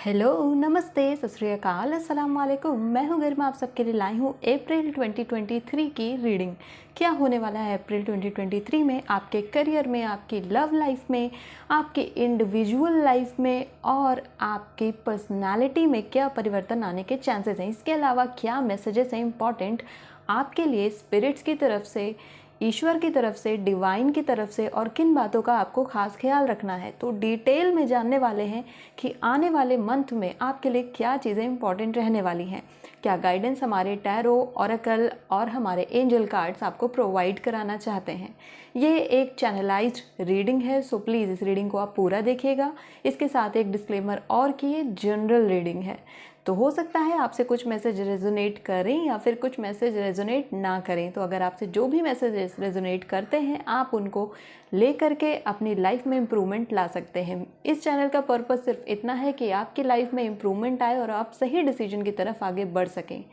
Hello, नमस्ते, सत श्री अकाल, अस्सलाम वालेकुम। मैं हूं गरिमा, आप सबके लिए लाई हूं अप्रैल 2023 की रीडिंग। क्या होने वाला है अप्रैल 2023 में आपके करियर में, आपकी लव लाइफ में, आपके इंडिविजुअल लाइफ में और आपकी पर्सनालिटी में क्या परिवर्तन आने के चांसेस हैं। इसके अलावा क्या मैसेजेस हैं इंपॉर्टेंट आपके लिए स्पिरिट्स की तरफ से, ईश्वर की तरफ से, डिवाइन की तरफ से, और किन बातों का आपको खास ख्याल रखना है। तो डिटेल में जानने वाले हैं कि आने वाले मंथ में आपके लिए क्या चीज़ें इंपॉर्टेंट रहने वाली हैं। क्या गाइडेंस हमारे टैरो, ऑरेकल और हमारे एंजल कार्ड्स आपको प्रोवाइड कराना चाहते हैं। ये एक चैनलाइज्ड रीडिंग है, सो प्लीज़ इस रीडिंग को आप पूरा देखिएगा। इसके साथ एक डिस्क्लेमर और कि ये जनरल रीडिंग है, तो हो सकता है आपसे कुछ मैसेज रेजोनेट करें या फिर कुछ मैसेज रेजोनेट ना करें। तो अगर आपसे जो भी मैसेज रेजोनेट करते हैं, आप उनको ले करके अपनी लाइफ में इम्प्रूवमेंट ला सकते हैं। इस चैनल का पर्पस सिर्फ इतना है कि आपकी लाइफ में इम्प्रूवमेंट आए और आप सही डिसीजन की तरफ आगे बढ़ सकें।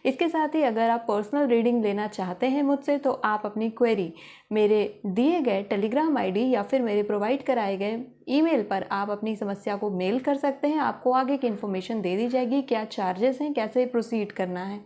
इसके साथ ही अगर आप पर्सनल रीडिंग लेना चाहते हैं मुझसे, तो आप अपनी क्वेरी मेरे दिए गए टेलीग्राम आईडी या फिर मेरे प्रोवाइड कराए गए ईमेल पर आप अपनी समस्या को मेल कर सकते हैं। आपको आगे की इन्फॉर्मेशन दे दी जाएगी, क्या चार्जेस हैं, कैसे प्रोसीड करना है,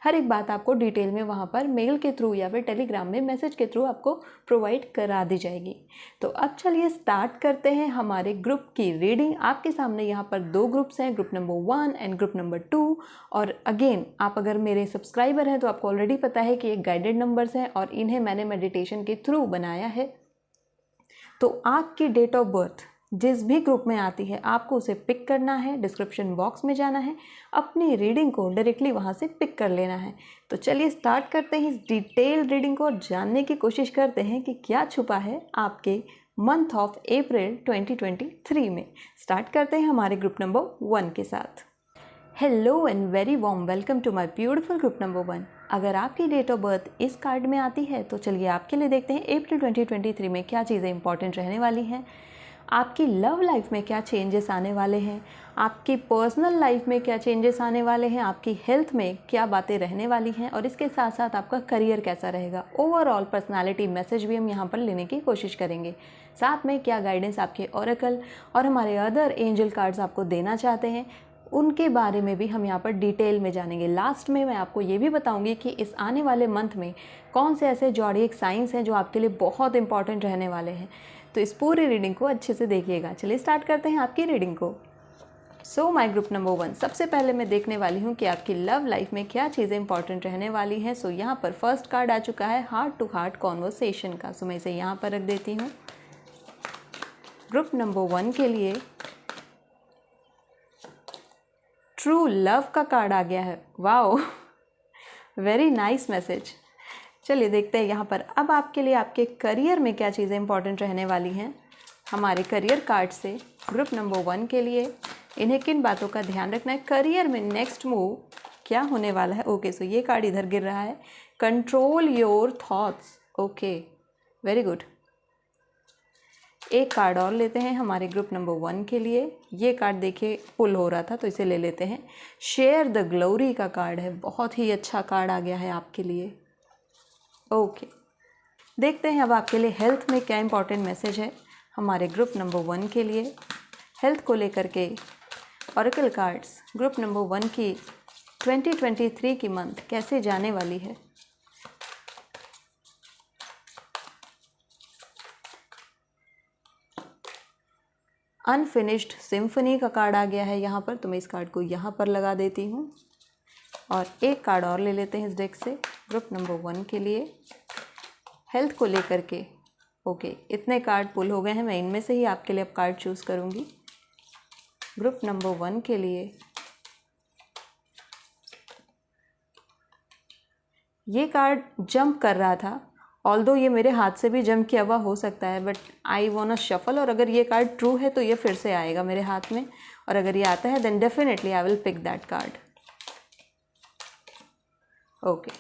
हर एक बात आपको डिटेल में वहाँ पर मेल के थ्रू या फिर टेलीग्राम में मैसेज के थ्रू आपको प्रोवाइड करा दी जाएगी। तो अब चलिए स्टार्ट करते हैं हमारे ग्रुप की रीडिंग। आपके सामने यहाँ पर दो ग्रुप्स हैं, group number 1 and group number 2। और अगेन, आप अगर मेरे सब्सक्राइबर हैं तो आपको ऑलरेडी पता है कि ये गाइडेड नंबर्स हैं और इन्हें मैंने मेडिटेशन के थ्रू बनाया है। तो आपकी डेट ऑफ बर्थ जिस भी ग्रुप में आती है, आपको उसे पिक करना है, डिस्क्रिप्शन बॉक्स में जाना है, अपनी रीडिंग को डायरेक्टली वहाँ से पिक कर लेना है। तो चलिए स्टार्ट करते हैं इस डिटेल रीडिंग को और जानने की कोशिश करते हैं कि क्या छुपा है आपके मंथ ऑफ अप्रैल 2023 में। स्टार्ट करते हैं हमारे ग्रुप नंबर 1 के साथ। Hello and very warm welcome to my beautiful group number 1। अगर आपकी डेट ऑफ बर्थ इस कार्ड में आती है तो चलिए आपके लिए देखते हैं अप्रैल 2023 में क्या चीज़ें इंपॉर्टेंट रहने वाली हैं। आपकी लव लाइफ में क्या चेंजेस आने वाले हैं, आपकी पर्सनल लाइफ में क्या चेंजेस आने वाले हैं, आपकी हेल्थ में क्या बातें रहने वाली हैं, और इसके साथ साथ आपका करियर कैसा रहेगा। ओवरऑल पर्सनालिटी मैसेज भी हम यहाँ पर लेने की कोशिश करेंगे। साथ में क्या गाइडेंस आपके ऑरेकल और हमारे अदर एंजल कार्ड्स आपको देना चाहते हैं, उनके बारे में भी हम यहाँ पर डिटेल में जानेंगे। लास्ट में मैं आपको ये भी बताऊंगी कि इस आने वाले मंथ में कौन से ऐसे ज़ोडिएक साइंस हैं जो आपके लिए बहुत इंपॉर्टेंट रहने वाले हैं। तो इस पूरी रीडिंग को अच्छे से देखिएगा। चलिए स्टार्ट करते हैं आपकी रीडिंग को। सो माय ग्रुप नंबर 1, सबसे पहले मैं देखने वाली हूँ कि आपकी लव लाइफ में क्या चीज़ें इंपॉर्टेंट रहने वाली हैं। सो यहाँ पर फर्स्ट कार्ड आ चुका है हार्ट टू हार्ट कॉन्वर्सेशन का। सो मैं इसे यहाँ पर रख देती हूँ। ग्रुप नंबर 1 के लिए ट्रू लव का कार्ड आ गया है। Wow, very nice message. चलिए देखते हैं यहाँ पर अब आपके लिए आपके करियर में क्या चीज़ें इंपॉर्टेंट रहने वाली हैं। हमारे करियर कार्ड से ग्रुप नंबर 1 के लिए इन्हें किन बातों का ध्यान रखना है, करियर में नेक्स्ट मूव क्या होने वाला है। ओके, सो ये कार्ड इधर गिर रहा है, control your thoughts. Okay, very good. एक कार्ड और लेते हैं हमारे ग्रुप नंबर 1 के लिए। ये कार्ड देखिए पुल हो रहा था तो इसे ले लेते हैं। शेयर द ग्लोरी का कार्ड है, बहुत ही अच्छा कार्ड आ गया है आपके लिए। ओके, देखते हैं अब आपके लिए हेल्थ में क्या इंपॉर्टेंट मैसेज है हमारे ग्रुप नंबर 1 के लिए। हेल्थ को लेकर के ऑरेकल कार्ड्स ग्रुप नंबर 1 की 2023 की मंथ कैसे जाने वाली है। अनफिनिश्ड सिम्फनी का कार्ड आ गया है यहाँ पर, तो मैं इस कार्ड को यहाँ पर लगा देती हूँ। और एक कार्ड और ले लेते हैं इस डेक से ग्रुप नंबर 1 के लिए हेल्थ को लेकर के। ओके, इतने कार्ड पुल हो गए हैं, मैं इनमें से ही आपके लिए अब कार्ड चूज़ करूँगी। ग्रुप नंबर 1 के लिए ये कार्ड जंप कर रहा था, ऑल्दो ये मेरे हाथ से भी जंप किया हुआ हो सकता है, बट आई वांट शफल। और अगर ये कार्ड ट्रू है तो ये फिर से आएगा मेरे हाथ में, और अगर ये आता है then definitely I will pick that card. Okay,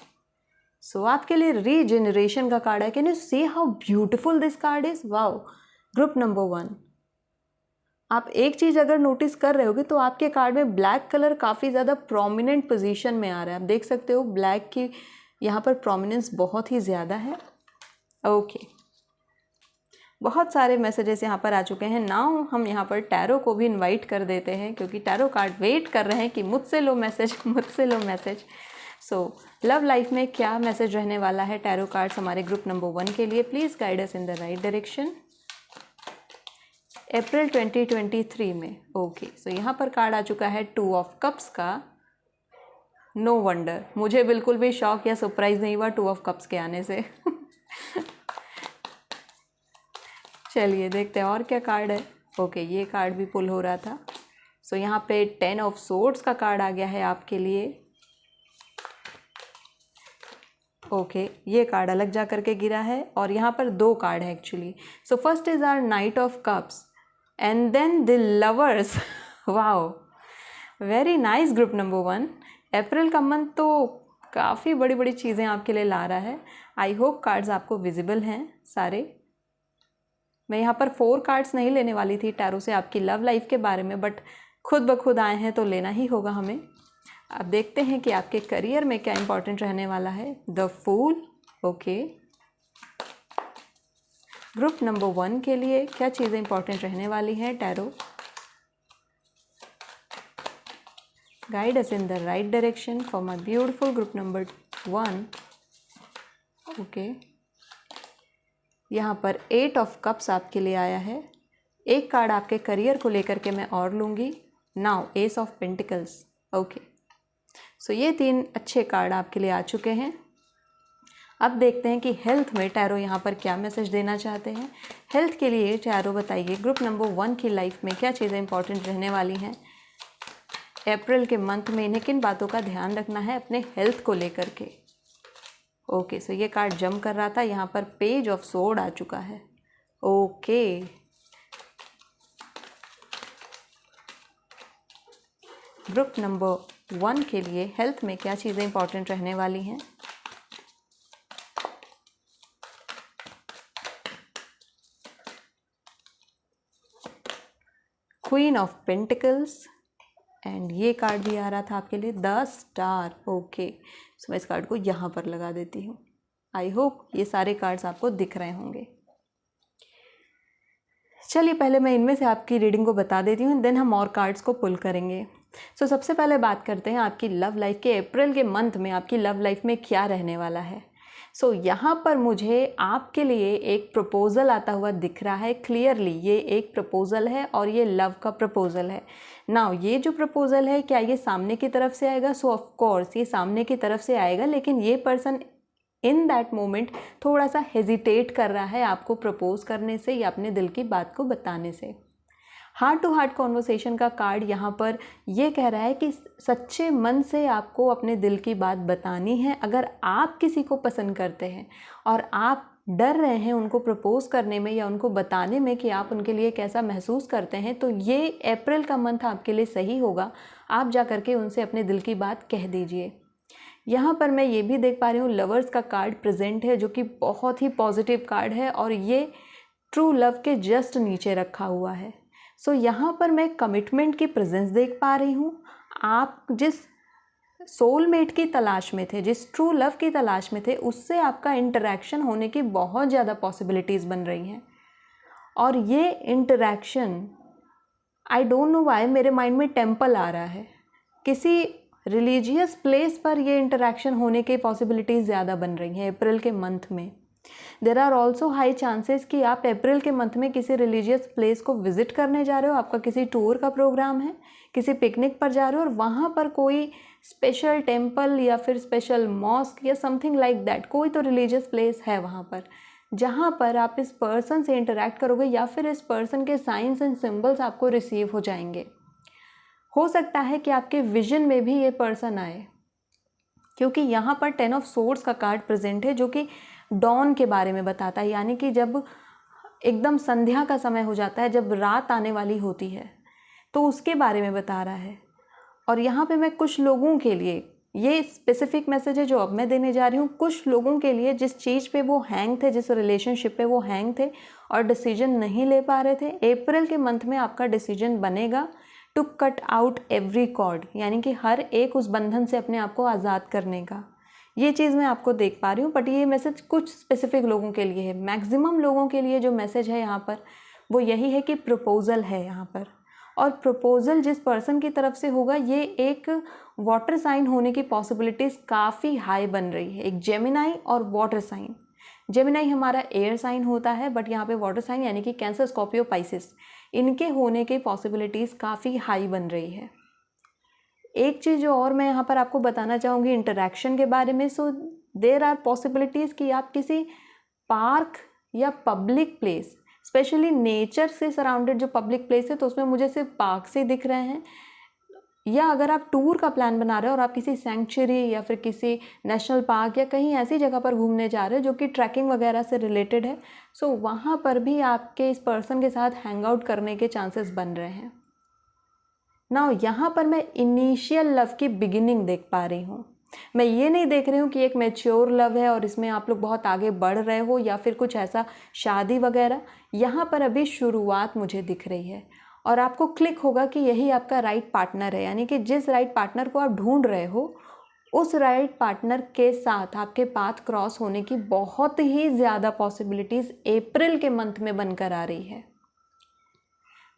so आपके लिए रीजेनरेशन का कार्ड है। Can you see how beautiful this card is. Wow, group number 1, आप एक चीज़ अगर नोटिस कर रहे होगे तो आपके कार्ड में ब्लैक कलर काफ़ी ज़्यादा प्रोमिनेंट पोजीशन में आ रहा है। आप देख सकते हो ब्लैक की यहाँ पर प्रोमिनेंस बहुत ही ज़्यादा है। ओके, बहुत सारे मैसेजेस यहाँ पर आ चुके हैं। नाउ हम यहाँ पर टैरो को भी इनवाइट कर देते हैं, क्योंकि टैरो कार्ड वेट कर रहे हैं कि मुझसे लो मैसेज, मुझसे लो मैसेज। सो लव लाइफ में क्या मैसेज रहने वाला है टैरो कार्ड्स हमारे ग्रुप नंबर 1 के लिए? Please guide us in the right direction. April 2023 में ओके, सो यहाँ पर कार्ड आ चुका है 2 ऑफ कप्स का। नो वंडर, मुझे बिल्कुल भी शॉक या सरप्राइज नहीं हुआ 2 ऑफ कप्स के आने से। चलिए देखते हैं और क्या कार्ड है। ओके, ये कार्ड भी पुल हो रहा था। सो यहाँ पे 10 ऑफ सोर्ड्स का कार्ड आ गया है आपके लिए। ओके, ये कार्ड अलग जा करके गिरा है और यहाँ पर 2 कार्ड है actually. So first is our knight of cups and then the lovers. Wow, very nice group number 1। अप्रैल का मंथ तो काफ़ी बड़ी बड़ी चीज़ें आपके लिए ला रहा है। आई होप कार्ड्स आपको विजिबल हैं सारे। मैं यहाँ पर 4 कार्ड्स नहीं लेने वाली थी टैरो से आपकी लव लाइफ के बारे में, बट खुद ब खुद आए हैं तो लेना ही होगा हमें। अब देखते हैं कि आपके करियर में क्या इंपॉर्टेंट रहने वाला है। The fool, okay. Group number 1 के लिए क्या चीज़ें इंपॉर्टेंट रहने वाली हैं tarot? Guide us in the right direction for my beautiful group number 1। Okay, यहाँ पर 8 ऑफ कप्स आपके लिए आया है। एक कार्ड आपके करियर को लेकर के मैं और लूँगी। Now ace of pentacles, okay. So ये 3 अच्छे कार्ड आपके लिए आ चुके हैं। अब देखते हैं कि हेल्थ में टैरो यहाँ पर क्या मैसेज देना चाहते हैं। हेल्थ के लिए टैरो बताइए ग्रुप नंबर 1 की लाइफ में क्या चीज़ें इंपॉर्टेंट रहने वाली हैं अप्रैल के मंथ में। इन्हें किन बातों का ध्यान रखना है अपने हेल्थ को लेकर के? ओके, सो ये कार्ड जंप कर रहा था, यहाँ पर पेज ऑफ सोर्ड आ चुका है। ओके, ग्रुप नंबर 1 के लिए हेल्थ में क्या चीज़ें इंपॉर्टेंट रहने वाली हैं? क्वीन ऑफ पेंटिकल्स एंड ये कार्ड भी आ रहा था आपके लिए, द स्टार। ओके, सो मैं इस कार्ड को यहाँ पर लगा देती हूँ। आई होप ये सारे कार्ड्स आपको दिख रहे होंगे। चलिए पहले मैं इनमें से आपकी रीडिंग को बता देती हूँ, देन हम और कार्ड्स को पुल करेंगे। सो सबसे पहले बात करते हैं आपकी लव लाइफ के अप्रैल के मंथ में आपकी लव लाइफ में क्या रहने वाला है। सो यहाँ पर मुझे आपके लिए एक प्रपोज़ल आता हुआ दिख रहा है क्लियरली। ये एक प्रपोज़ल है और ये लव का प्रपोज़ल है। नाउ ये जो प्रपोज़ल है क्या ये सामने की तरफ से आएगा? सो ऑफ कोर्स ये सामने की तरफ से आएगा, लेकिन ये पर्सन इन दैट मोमेंट थोड़ा सा हेजिटेट कर रहा है आपको प्रपोज करने से या अपने दिल की बात को बताने से। हार्ट टू हार्ट कॉन्वर्सेशन का कार्ड यहाँ पर ये कह रहा है कि सच्चे मन से आपको अपने दिल की बात बतानी है। अगर आप किसी को पसंद करते हैं और आप डर रहे हैं उनको प्रपोज करने में या उनको बताने में कि आप उनके लिए कैसा महसूस करते हैं, तो ये अप्रैल का मंथ आपके लिए सही होगा। आप जा करके उनसे अपने दिल की बात कह दीजिए। यहाँ पर मैं ये भी देख पा रही हूँ लवर्स का कार्ड प्रेजेंट है, जो कि बहुत ही पॉजिटिव कार्ड है और ये ट्रू लव के जस्ट नीचे रखा हुआ है। सो यहाँ पर मैं कमिटमेंट की प्रेजेंस देख पा रही हूँ। आप जिस सोलमेट की तलाश में थे, जिस ट्रू लव की तलाश में थे, उससे आपका इंटरेक्शन होने की बहुत ज़्यादा पॉसिबिलिटीज़ बन रही हैं। और ये interaction I don't know why मेरे माइंड में टेम्पल आ रहा है। किसी रिलीजियस प्लेस पर ये इंटरेक्शन होने की पॉसिबिलिटीज़ ज़्यादा बन रही हैं अप्रैल के मंथ में। There are also high chances कि आप अप्रैल के मंथ में किसी रिलीजियस प्लेस को विजिट करने जा रहे हो। आपका किसी टूर का प्रोग्राम है, किसी पिकनिक पर जा रहे हो और वहाँ पर कोई स्पेशल टेम्पल या फिर स्पेशल मॉस्क या समथिंग लाइक दैट, कोई तो रिलीजियस प्लेस है वहाँ पर जहाँ पर आप इस पर्सन से इंटरेक्ट करोगे या फिर इस पर्सन के साइंस एंड सिंबल्स आपको रिसीव हो जाएंगे। हो सकता है कि आपके विजन में भी ये पर्सन आए, क्योंकि यहाँ पर 10 ऑफ सोर्ड्स का कार्ड प्रेजेंट है, जो कि डॉन के बारे में बताता है, यानी कि जब एकदम संध्या का समय हो जाता है, जब रात आने वाली होती है, तो उसके बारे में बता रहा है। और यहाँ पे मैं कुछ लोगों के लिए ये स्पेसिफिक मैसेज है जो अब मैं देने जा रही हूँ। कुछ लोगों के लिए जिस चीज़ पे वो हैंग थे, जिस रिलेशनशिप पे वो हैंग थे और डिसीजन नहीं ले पा रहे थे, अप्रैल के मंथ में आपका डिसीजन बनेगा to cut out every cord, यानी कि हर एक उस बंधन से अपने आप को आज़ाद करने का। ये चीज़ मैं आपको देख पा रही हूँ, बट ये मैसेज कुछ स्पेसिफिक लोगों के लिए है। मैक्सिमम लोगों के लिए जो मैसेज है यहाँ पर वो यही है कि प्रपोज़ल है यहाँ पर, और प्रपोज़ल जिस पर्सन की तरफ से होगा ये एक वाटर साइन होने की पॉसिबिलिटीज़ काफ़ी हाई बन रही है। एक जेमिनाई और वाटर साइन। जेमिनाई हमारा एयर साइन होता है, बट यहाँ पे वाटर साइन यानी कि कैंसर, स्कॉर्पियो, पाइसेस, इनके होने की पॉसिबिलिटीज़ काफ़ी हाई बन रही है। एक चीज़ जो और मैं यहाँ पर आपको बताना चाहूँगी इंटरेक्शन के बारे में, सो देयर आर पॉसिबिलिटीज़ कि आप किसी पार्क या पब्लिक प्लेस, स्पेशली नेचर से सराउंडेड जो पब्लिक प्लेस है, तो उसमें मुझे सिर्फ पार्क से दिख रहे हैं, या अगर आप टूर का प्लान बना रहे हो और आप किसी सेंचुरी या फिर किसी नेशनल पार्क या कहीं ऐसी जगह पर घूमने जा रहे हो जो कि ट्रैकिंग वगैरह से रिलेटेड है, सो वहाँ पर भी आपके इस पर्सन के साथ हैंग आउट करने के चांसेस बन रहे हैं। नाउ यहाँ पर मैं इनिशियल लव की बिगिनिंग देख पा रही हूँ। मैं ये नहीं देख रही हूँ कि एक मैच्योर लव है और इसमें आप लोग बहुत आगे बढ़ रहे हो या फिर कुछ ऐसा शादी वगैरह। यहाँ पर अभी शुरुआत मुझे दिख रही है और आपको क्लिक होगा कि यही आपका राइट पार्टनर है, यानी कि जिस राइट पार्टनर को आप ढूंढ रहे हो उस राइट पार्टनर के साथ आपके पाथ क्रॉस होने की बहुत ही ज़्यादा पॉसिबिलिटीज़ अप्रैल के मंथ में बनकर आ रही है।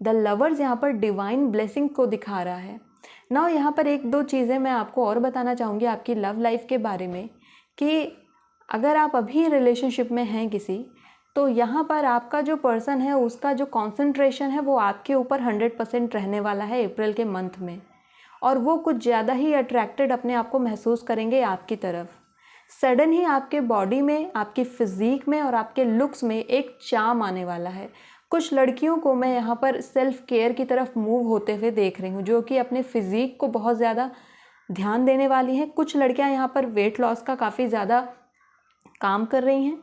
द लवर्स यहाँ पर डिवाइन ब्लेसिंग को दिखा रहा है। नाउ यहाँ पर एक दो चीज़ें मैं आपको और बताना चाहूँगी आपकी लव लाइफ के बारे में, कि अगर आप अभी रिलेशनशिप में हैं किसी, तो यहाँ पर आपका जो पर्सन है उसका जो कॉन्सेंट्रेशन है वो आपके ऊपर 100% रहने वाला है अप्रैल के मंथ में, और वो कुछ ज़्यादा ही अट्रैक्टेड अपने आप को महसूस करेंगे आपकी तरफ। सडन ही आपके बॉडी में, आपकी फिज़ीक में और आपके लुक्स में एक चार्म आने वाला है। कुछ लड़कियों को मैं यहाँ पर सेल्फ केयर की तरफ मूव होते हुए देख रही हूँ, जो कि अपने फिज़ीक को बहुत ज़्यादा ध्यान देने वाली हैं। कुछ लड़कियाँ यहाँ पर वेट लॉस का काफ़ी ज़्यादा काम कर रही हैं,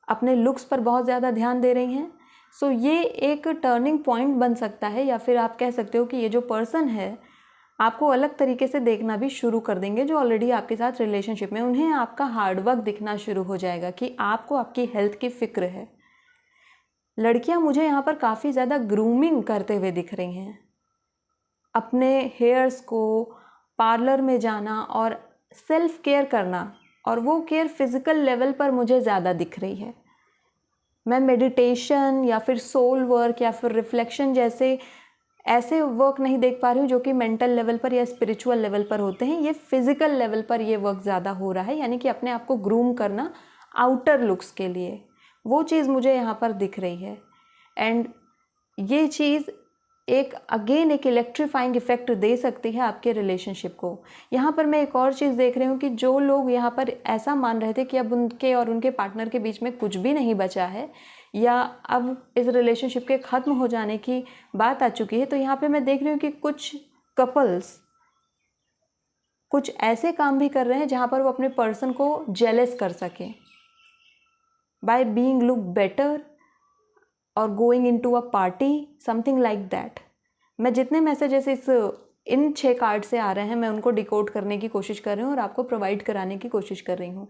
अपने लुक्स पर बहुत ज़्यादा ध्यान दे रही हैं। सो ये एक टर्निंग पॉइंट बन सकता है, या फिर आप कह सकते हो कि ये जो पर्सन है आपको अलग तरीके से देखना भी शुरू कर देंगे। जो ऑलरेडी आपके साथ रिलेशनशिप में, उन्हें आपका हार्डवर्क दिखना शुरू हो जाएगा कि आपको आपकी हेल्थ की फ़िक्र है। लड़कियां मुझे यहाँ पर काफ़ी ज़्यादा ग्रूमिंग करते हुए दिख रही हैं, अपने हेयर्स को पार्लर में जाना और सेल्फ केयर करना, और वो केयर फिज़िकल लेवल पर मुझे ज़्यादा दिख रही है। मैं मेडिटेशन या फिर सोल वर्क या फिर रिफ्लेक्शन जैसे ऐसे वर्क नहीं देख पा रही हूँ जो कि मेंटल लेवल पर या स्पिरिचुअल लेवल पर होते हैं। ये फिज़िकल लेवल पर ये वर्क ज़्यादा हो रहा है, यानी कि अपने आप को ग्रूम करना आउटर लुक्स के लिए, वो चीज़ मुझे यहाँ पर दिख रही है। एंड ये चीज़ एक इलेक्ट्रीफाइंग इफ़ेक्ट दे सकती है आपके रिलेशनशिप को। यहाँ पर मैं एक और चीज़ देख रही हूँ कि जो लोग यहाँ पर ऐसा मान रहे थे कि अब उनके और उनके पार्टनर के बीच में कुछ भी नहीं बचा है, या अब इस रिलेशनशिप के ख़त्म हो जाने की बात आ चुकी है, तो यहाँ पे मैं देख रही हूँ कि कुछ कपल्स कुछ ऐसे काम भी कर रहे हैं जहाँ पर वो अपने पर्सन को जेलस कर सकें, बाय बीइंग लुक बेटर और going into a party, something like that. मैं जितने मैसेजेस इन 6 कार्ड से आ रहे हैं मैं उनको डिकोड करने की कोशिश कर रही हूँ और आपको प्रोवाइड कराने की कोशिश कर रही हूँ।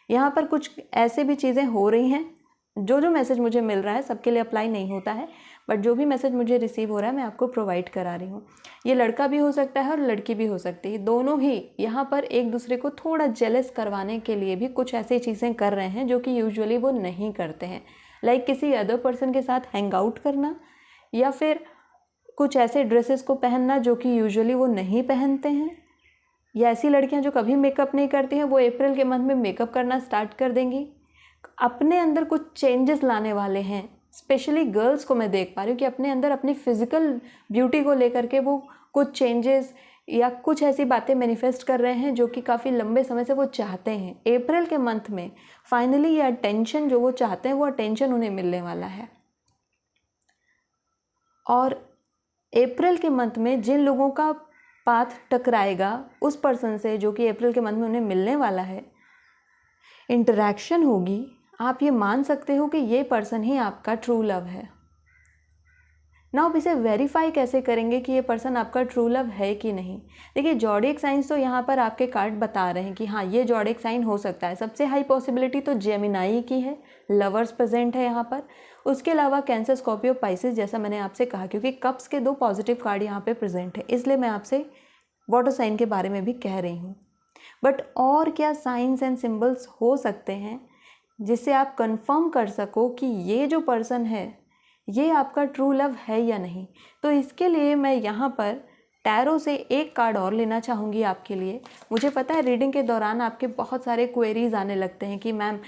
यहाँ पर कुछ ऐसे भी चीज़ें हो रही हैं, जो मैसेज मुझे मिल रहा है सबके लिए अप्लाई नहीं होता है, बट जो भी मैसेज मुझे रिसीव हो रहा है मैं आपको प्रोवाइड करा रही हूँ। ये लड़का भी हो सकता है और लड़की भी हो सकती है, दोनों ही यहाँ पर एक दूसरे को थोड़ा जेलस करवाने के लिए भी कुछ ऐसी चीज़ें कर रहे हैं जो कि यूजुअली वो नहीं करते हैं, लाइक किसी अदर पर्सन के साथ हैंग आउट करना, या फिर कुछ ऐसे ड्रेसेस को पहनना जो कि यूजुअली वो नहीं पहनते हैं, या ऐसी लड़कियां जो कभी मेकअप नहीं करती हैं वो अप्रैल के मंथ में मेकअप करना स्टार्ट कर देंगी। अपने अंदर कुछ चेंजेस लाने वाले हैं। स्पेशली गर्ल्स को मैं देख पा रही हूँ कि अपने अंदर अपनी फिज़िकल ब्यूटी को लेकर के वो कुछ चेंजेस या कुछ ऐसी बातें मैनिफेस्ट कर रहे हैं जो कि काफ़ी लंबे समय से वो चाहते हैं। अप्रैल के मंथ में फाइनली ये अटेंशन जो वो चाहते हैं वो अटेंशन उन्हें मिलने वाला है। और अप्रैल के मंथ में जिन लोगों का पाथ टकराएगा उस पर्सन से जो कि अप्रैल के मंथ में उन्हें मिलने वाला है, इंटरेक्शन होगी, आप ये मान सकते हो कि ये पर्सन ही आपका ट्रू लव है। ना आप इसे वेरीफाई कैसे करेंगे कि ये पर्सन आपका ट्रू लव है कि नहीं? देखिए जॉडिक साइंस तो यहाँ पर आपके कार्ड बता रहे हैं कि हाँ ये जॉडिक साइन हो सकता है। सबसे हाई पॉसिबिलिटी तो जेमिनाई की है, लवर्स प्रेजेंट है यहाँ पर। उसके अलावा कैंसर, स्कॉर्पियो, पाइसेस, जैसा मैंने आपसे कहा, क्योंकि कप्स के 2 पॉजिटिव कार्ड यहाँ पे प्रेजेंट है, इसलिए मैं आपसे वाटर साइन के बारे में भी कह रही हूँ। बट और क्या साइंस एंड सिंबल्स हो सकते हैं जिससे आप कंफर्म कर सको कि ये जो पर्सन है ये आपका ट्रू लव है या नहीं। तो इसके लिए मैं यहाँ पर टैरो से एक कार्ड और लेना चाहूँगी आपके लिए। मुझे पता है रीडिंग के दौरान आपके बहुत सारे क्वेरीज आने लगते हैं कि मैम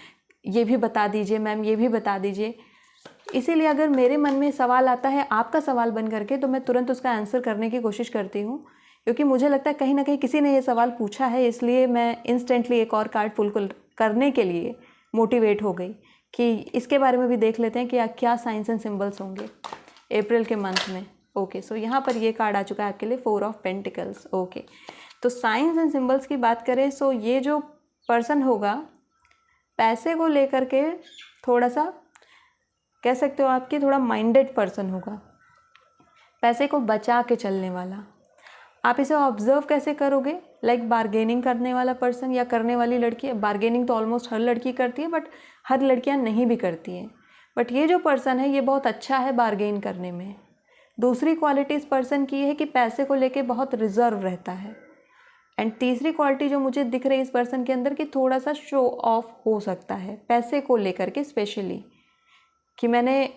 ये भी बता दीजिए, मैम ये भी बता दीजिए। इसीलिए अगर मेरे मन में सवाल आता है आपका सवाल बन करके, तो मैं तुरंत उसका आंसर करने की कोशिश करती हूँ, क्योंकि मुझे लगता है कहीं ना कहीं किसी ने ये सवाल पूछा है, इसलिए मैं इंस्टेंटली एक और कार्ड पुल करने के लिए मोटिवेट हो गई कि इसके बारे में भी देख लेते हैं कि क्या साइंस एंड सिंबल्स होंगे अप्रैल के मंथ में। ओके, सो यहाँ पर ये कार्ड आ चुका है आपके लिए, 4 ऑफ पेंटिकल्स। ओके, तो साइंस एंड सिंबल्स की बात करें, सो ये जो पर्सन होगा पैसे को लेकर के थोड़ा सा कह सकते हो आपकी थोड़ा माइंडेड पर्सन होगा, पैसे को बचा के चलने वाला। आप इसे ऑब्जर्व कैसे करोगे? लाइक बार्गेनिंग करने वाला पर्सन या करने वाली लड़की। बार्गेनिंग तो ऑलमोस्ट हर लड़की करती है, बट हर लड़कियां नहीं भी करती हैं। बट ये जो पर्सन है ये बहुत अच्छा है बार्गेन करने में। दूसरी क्वालिटी इस पर्सन की है कि पैसे को लेके बहुत रिजर्व रहता है। एंड तीसरी क्वालिटी जो मुझे दिख रही है इस पर्सन के अंदर कि थोड़ा सा शो ऑफ हो सकता है पैसे को लेकर के, स्पेशली कि मैंने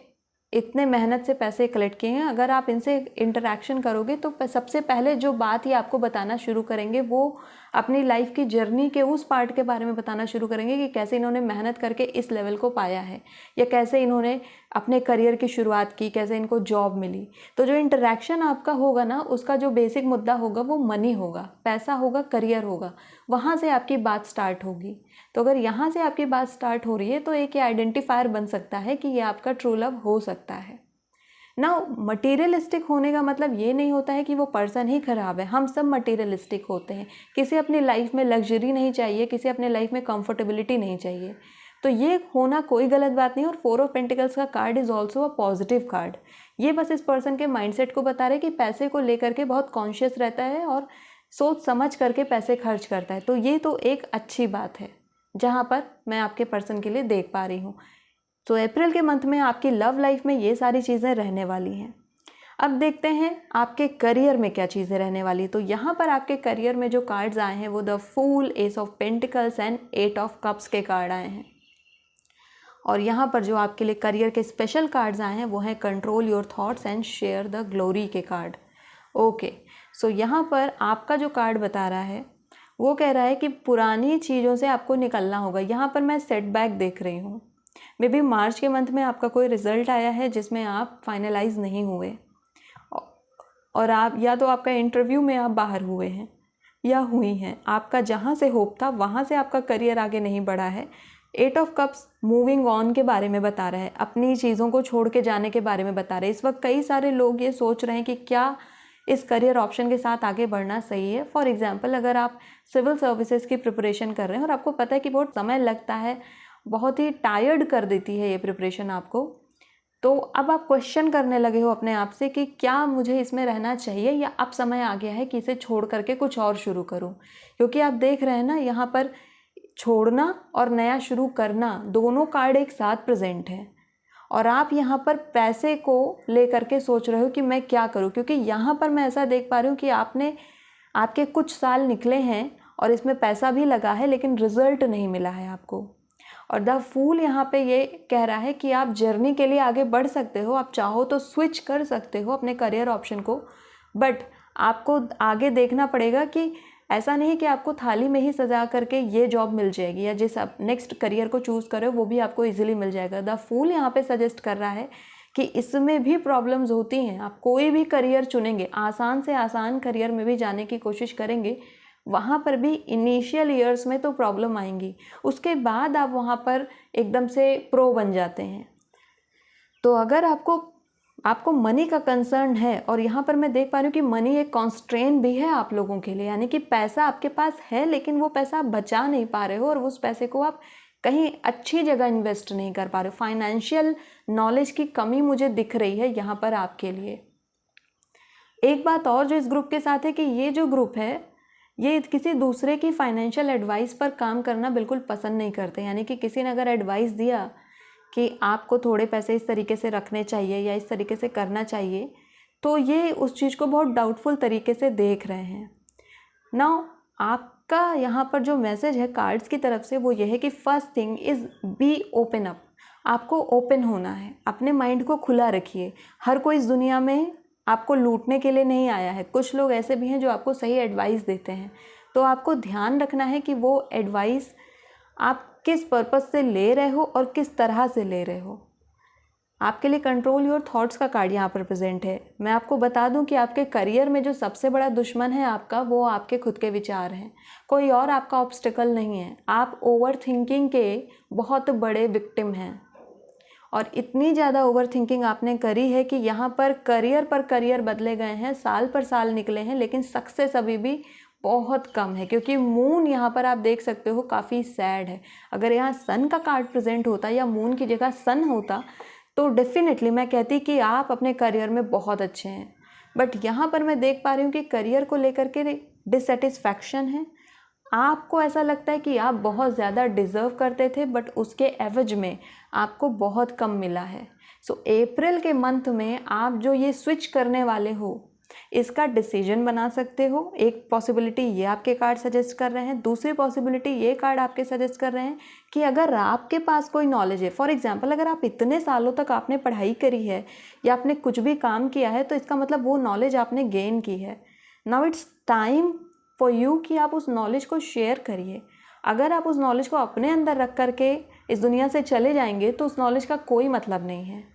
इतने मेहनत से पैसे कलेक्ट किए हैं। अगर आप इनसे इंटरेक्शन करोगे तो सबसे पहले जो बात ये आपको बताना शुरू करेंगे वो अपनी लाइफ की जर्नी के उस पार्ट के बारे में बताना शुरू करेंगे कि कैसे इन्होंने मेहनत करके इस लेवल को पाया है, या कैसे इन्होंने अपने करियर की शुरुआत की, कैसे इनको जॉब मिली। तो जो इंटरेक्शन आपका होगा ना, उसका जो बेसिक मुद्दा होगा वो मनी होगा, पैसा होगा, करियर होगा। वहाँ से आपकी बात स्टार्ट होगी। तो अगर यहाँ से आपकी बात स्टार्ट हो रही है तो एक आइडेंटिफायर बन सकता है कि ये आपका ट्रू लव हो सकता है ना। मटीरियलिस्टिक होने का मतलब ये नहीं होता है कि वो पर्सन ही खराब है। हम सब मटीरियलिस्टिक होते हैं। किसी अपनी लाइफ में लग्जरी नहीं चाहिए, किसी अपने लाइफ में कंफर्टेबिलिटी नहीं चाहिए। तो ये होना कोई गलत बात नहीं। और 4 ऑफ पेंटिकल्स का card is also a positive card. ये बस इस पर्सन के माइंडसेट को बता रहे कि पैसे को लेकर के बहुत कॉन्शियस रहता है और सोच समझ करके पैसे खर्च करता है। तो ये तो एक अच्छी बात है जहाँ पर मैं आपके पर्सन के लिए देख पा रही हूँ। तो अप्रैल के मंथ में आपकी लव लाइफ में ये सारी चीज़ें रहने वाली हैं। अब देखते हैं आपके करियर में क्या चीज़ें रहने वाली। तो यहाँ पर आपके करियर में जो कार्ड्स आए हैं वो the fool, ace of pentacles and 8 of cups के कार्ड आए हैं। और यहाँ पर जो आपके लिए करियर के स्पेशल कार्ड्स आए हैं वो हैं control your thoughts and share the glory के कार्ड। ओके, सो यहाँ पर आपका जो कार्ड बता रहा है वो कह रहा है कि पुरानी चीज़ों से आपको निकलना होगा। यहाँ पर मैं सेटबैक देख रही हूँ। मे बी मार्च के मंथ में आपका कोई रिज़ल्ट आया है जिसमें आप फाइनलाइज नहीं हुए, और आप या तो आपका इंटरव्यू में आप बाहर हुए हैं या हुई हैं। आपका जहाँ से होप था वहाँ से आपका करियर आगे नहीं बढ़ा है। 8 ऑफ कप्स मूविंग ऑन के बारे में बता रहा है, अपनी चीज़ों को छोड़ के जाने के बारे में बता रहे हैं। इस वक्त कई सारे लोग ये सोच रहे हैं कि क्या इस करियर ऑप्शन के साथ आगे बढ़ना सही है। फॉर एग्जांपल, अगर आप सिविल सर्विसेज की प्रिपरेशन कर रहे हैं और आपको पता है कि बहुत समय लगता है, बहुत ही टायर्ड कर देती है ये प्रिपरेशन आपको, तो अब आप क्वेश्चन करने लगे हो अपने आप से कि क्या मुझे इसमें रहना चाहिए या अब समय आ गया है कि इसे छोड़ करके कुछ और शुरू करूं। क्योंकि आप देख रहे हैं ना, यहाँ पर छोड़ना और नया शुरू करना दोनों कार्ड एक साथ प्रेजेंट हैं। और आप यहाँ पर पैसे को लेकर के सोच रहे हो कि मैं क्या करूँ, क्योंकि यहाँ पर मैं ऐसा देख पा रही हूँ कि आपके कुछ साल निकले हैं और इसमें पैसा भी लगा है लेकिन रिजल्ट नहीं मिला है आपको। और द फूल यहाँ पे ये कह रहा है कि आप जर्नी के लिए आगे बढ़ सकते हो, आप चाहो तो स्विच कर सकते हो अपने करियर ऑप्शन को, बट आपको आगे देखना पड़ेगा कि ऐसा नहीं कि आपको थाली में ही सजा करके ये जॉब मिल जाएगी या जिस आप नेक्स्ट करियर को चूज़ करें वो भी आपको इजीली मिल जाएगा। द फूल यहाँ पे सजेस्ट कर रहा है कि इसमें भी प्रॉब्लम्स होती हैं। आप कोई भी करियर चुनेंगे, आसान से आसान करियर में भी जाने की कोशिश करेंगे, वहाँ पर भी इनिशियल ईयर्स में तो प्रॉब्लम आएंगी, उसके बाद आप वहाँ पर एकदम से प्रो बन जाते हैं। तो अगर आपको मनी का कंसर्न है, और यहाँ पर मैं देख पा रही हूँ कि मनी एक कॉन्स्ट्रेन भी है आप लोगों के लिए, यानी कि पैसा आपके पास है लेकिन वो पैसा आप बचा नहीं पा रहे हो और उस पैसे को आप कहीं अच्छी जगह इन्वेस्ट नहीं कर पा रहे हो। फाइनेंशियल नॉलेज की कमी मुझे दिख रही है यहाँ पर आपके लिए। एक बात और जो इस ग्रुप के साथ है कि ये जो ग्रुप है ये किसी दूसरे की फाइनेंशियल एडवाइस पर काम करना बिल्कुल पसंद नहीं करते। यानी कि किसी ने अगर एडवाइस दिया कि आपको थोड़े पैसे इस तरीके से रखने चाहिए या इस तरीके से करना चाहिए, तो ये उस चीज़ को बहुत डाउटफुल तरीके से देख रहे हैं। नाउ आप आपका यहाँ पर जो मैसेज है कार्ड्स की तरफ से वो ये है कि first thing is be open up. आपको ओपन होना है, अपने माइंड को खुला रखिए। हर कोई इस दुनिया में आपको लूटने के लिए नहीं आया है। कुछ लोग ऐसे भी हैं जो आपको सही एडवाइस देते हैं, तो आपको ध्यान रखना है कि वो एडवाइस आप किस पर्पज़ से ले रहे हो और किस तरह से ले रहे हो। आपके लिए कंट्रोल योर थॉट्स का कार्ड यहाँ पर प्रेजेंट है। मैं आपको बता दूं कि आपके करियर में जो सबसे बड़ा दुश्मन है आपका, वो आपके खुद के विचार हैं। कोई और आपका ऑब्स्टिकल नहीं है। आप ओवर थिंकिंग के बहुत बड़े विक्टिम हैं और इतनी ज़्यादा ओवर थिंकिंग आपने करी है कि यहाँ पर करियर बदले गए हैं, साल पर साल निकले हैं, लेकिन सक्सेस अभी भी बहुत कम है। क्योंकि मून यहाँ पर आप देख सकते हो काफ़ी सैड है। अगर यहाँ सन का कार्ड प्रेजेंट होता या मून की जगह सन होता तो डेफिनेटली मैं कहती कि आप अपने करियर में बहुत अच्छे हैं। बट यहाँ पर मैं देख पा रही हूँ कि करियर को लेकर के डिससेटिस्फैक्शन है। आपको ऐसा लगता है कि आप बहुत ज़्यादा डिज़र्व करते थे, बट उसके एवज में आपको बहुत कम मिला है। सो अप्रैल के मंथ में आप जो ये स्विच करने वाले हो, इसका डिसीजन बना सकते हो। एक पॉसिबिलिटी ये आपके कार्ड सजेस्ट कर रहे हैं। दूसरी पॉसिबिलिटी ये कार्ड आपके सजेस्ट कर रहे हैं कि अगर आपके पास कोई नॉलेज है, फॉर एग्जांपल अगर आप इतने सालों तक आपने पढ़ाई करी है या आपने कुछ भी काम किया है, तो इसका मतलब वो नॉलेज आपने गेन की है। Now it's time for you कि आप उस नॉलेज को शेयर करिए। अगर आप उस नॉलेज को अपने अंदर रख करके इस दुनिया से चले जाएंगे तो उस नॉलेज का कोई मतलब नहीं है।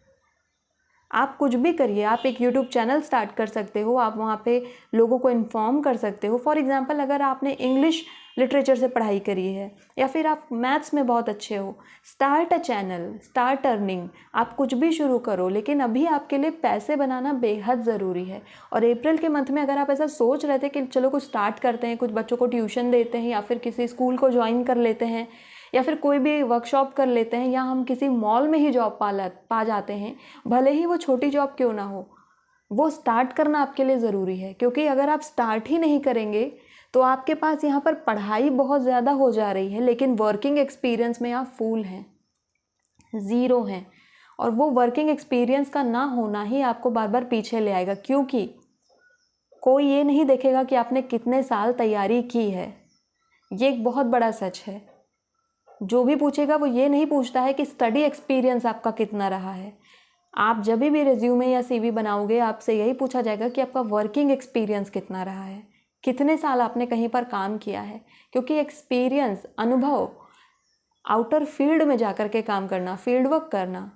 आप कुछ भी करिए, आप एक यूट्यूब चैनल स्टार्ट कर सकते हो, आप वहाँ पे लोगों को इन्फॉर्म कर सकते हो। फॉर एग्जांपल अगर आपने इंग्लिश लिटरेचर से पढ़ाई करी है या फिर आप मैथ्स में बहुत अच्छे हो, start a channel, start earning. आप कुछ भी शुरू करो, लेकिन अभी आपके लिए पैसे बनाना बेहद ज़रूरी है। और अप्रैल के मंथ में अगर आप ऐसा सोच रहे थे कि चलो कुछ स्टार्ट करते हैं, कुछ बच्चों को ट्यूशन देते हैं या फिर किसी स्कूल को ज्वाइन कर लेते हैं या फिर कोई भी वर्कशॉप कर लेते हैं या हम किसी मॉल में ही जॉब पा जाते हैं, भले ही वो छोटी जॉब क्यों ना हो, वो स्टार्ट करना आपके लिए ज़रूरी है। क्योंकि अगर आप स्टार्ट ही नहीं करेंगे तो आपके पास यहाँ पर पढ़ाई बहुत ज़्यादा हो जा रही है, लेकिन वर्किंग एक्सपीरियंस में आप फूल हैं, ज़ीरो हैं। और वो वर्किंग एक्सपीरियंस का ना होना ही आपको बार बार पीछे ले आएगा, क्योंकि कोई ये नहीं देखेगा कि आपने कितने साल तैयारी की है। ये एक बहुत बड़ा सच है। जो भी पूछेगा वो ये नहीं पूछता है कि स्टडी एक्सपीरियंस आपका कितना रहा है। आप जब भी रिज्यूमे या सीवी बनाओगे, आपसे यही पूछा जाएगा कि आपका वर्किंग एक्सपीरियंस कितना रहा है, कितने साल आपने कहीं पर काम किया है। क्योंकि एक्सपीरियंस, अनुभव, आउटर फील्ड में जाकर के काम करना, फील्ड वर्क करना,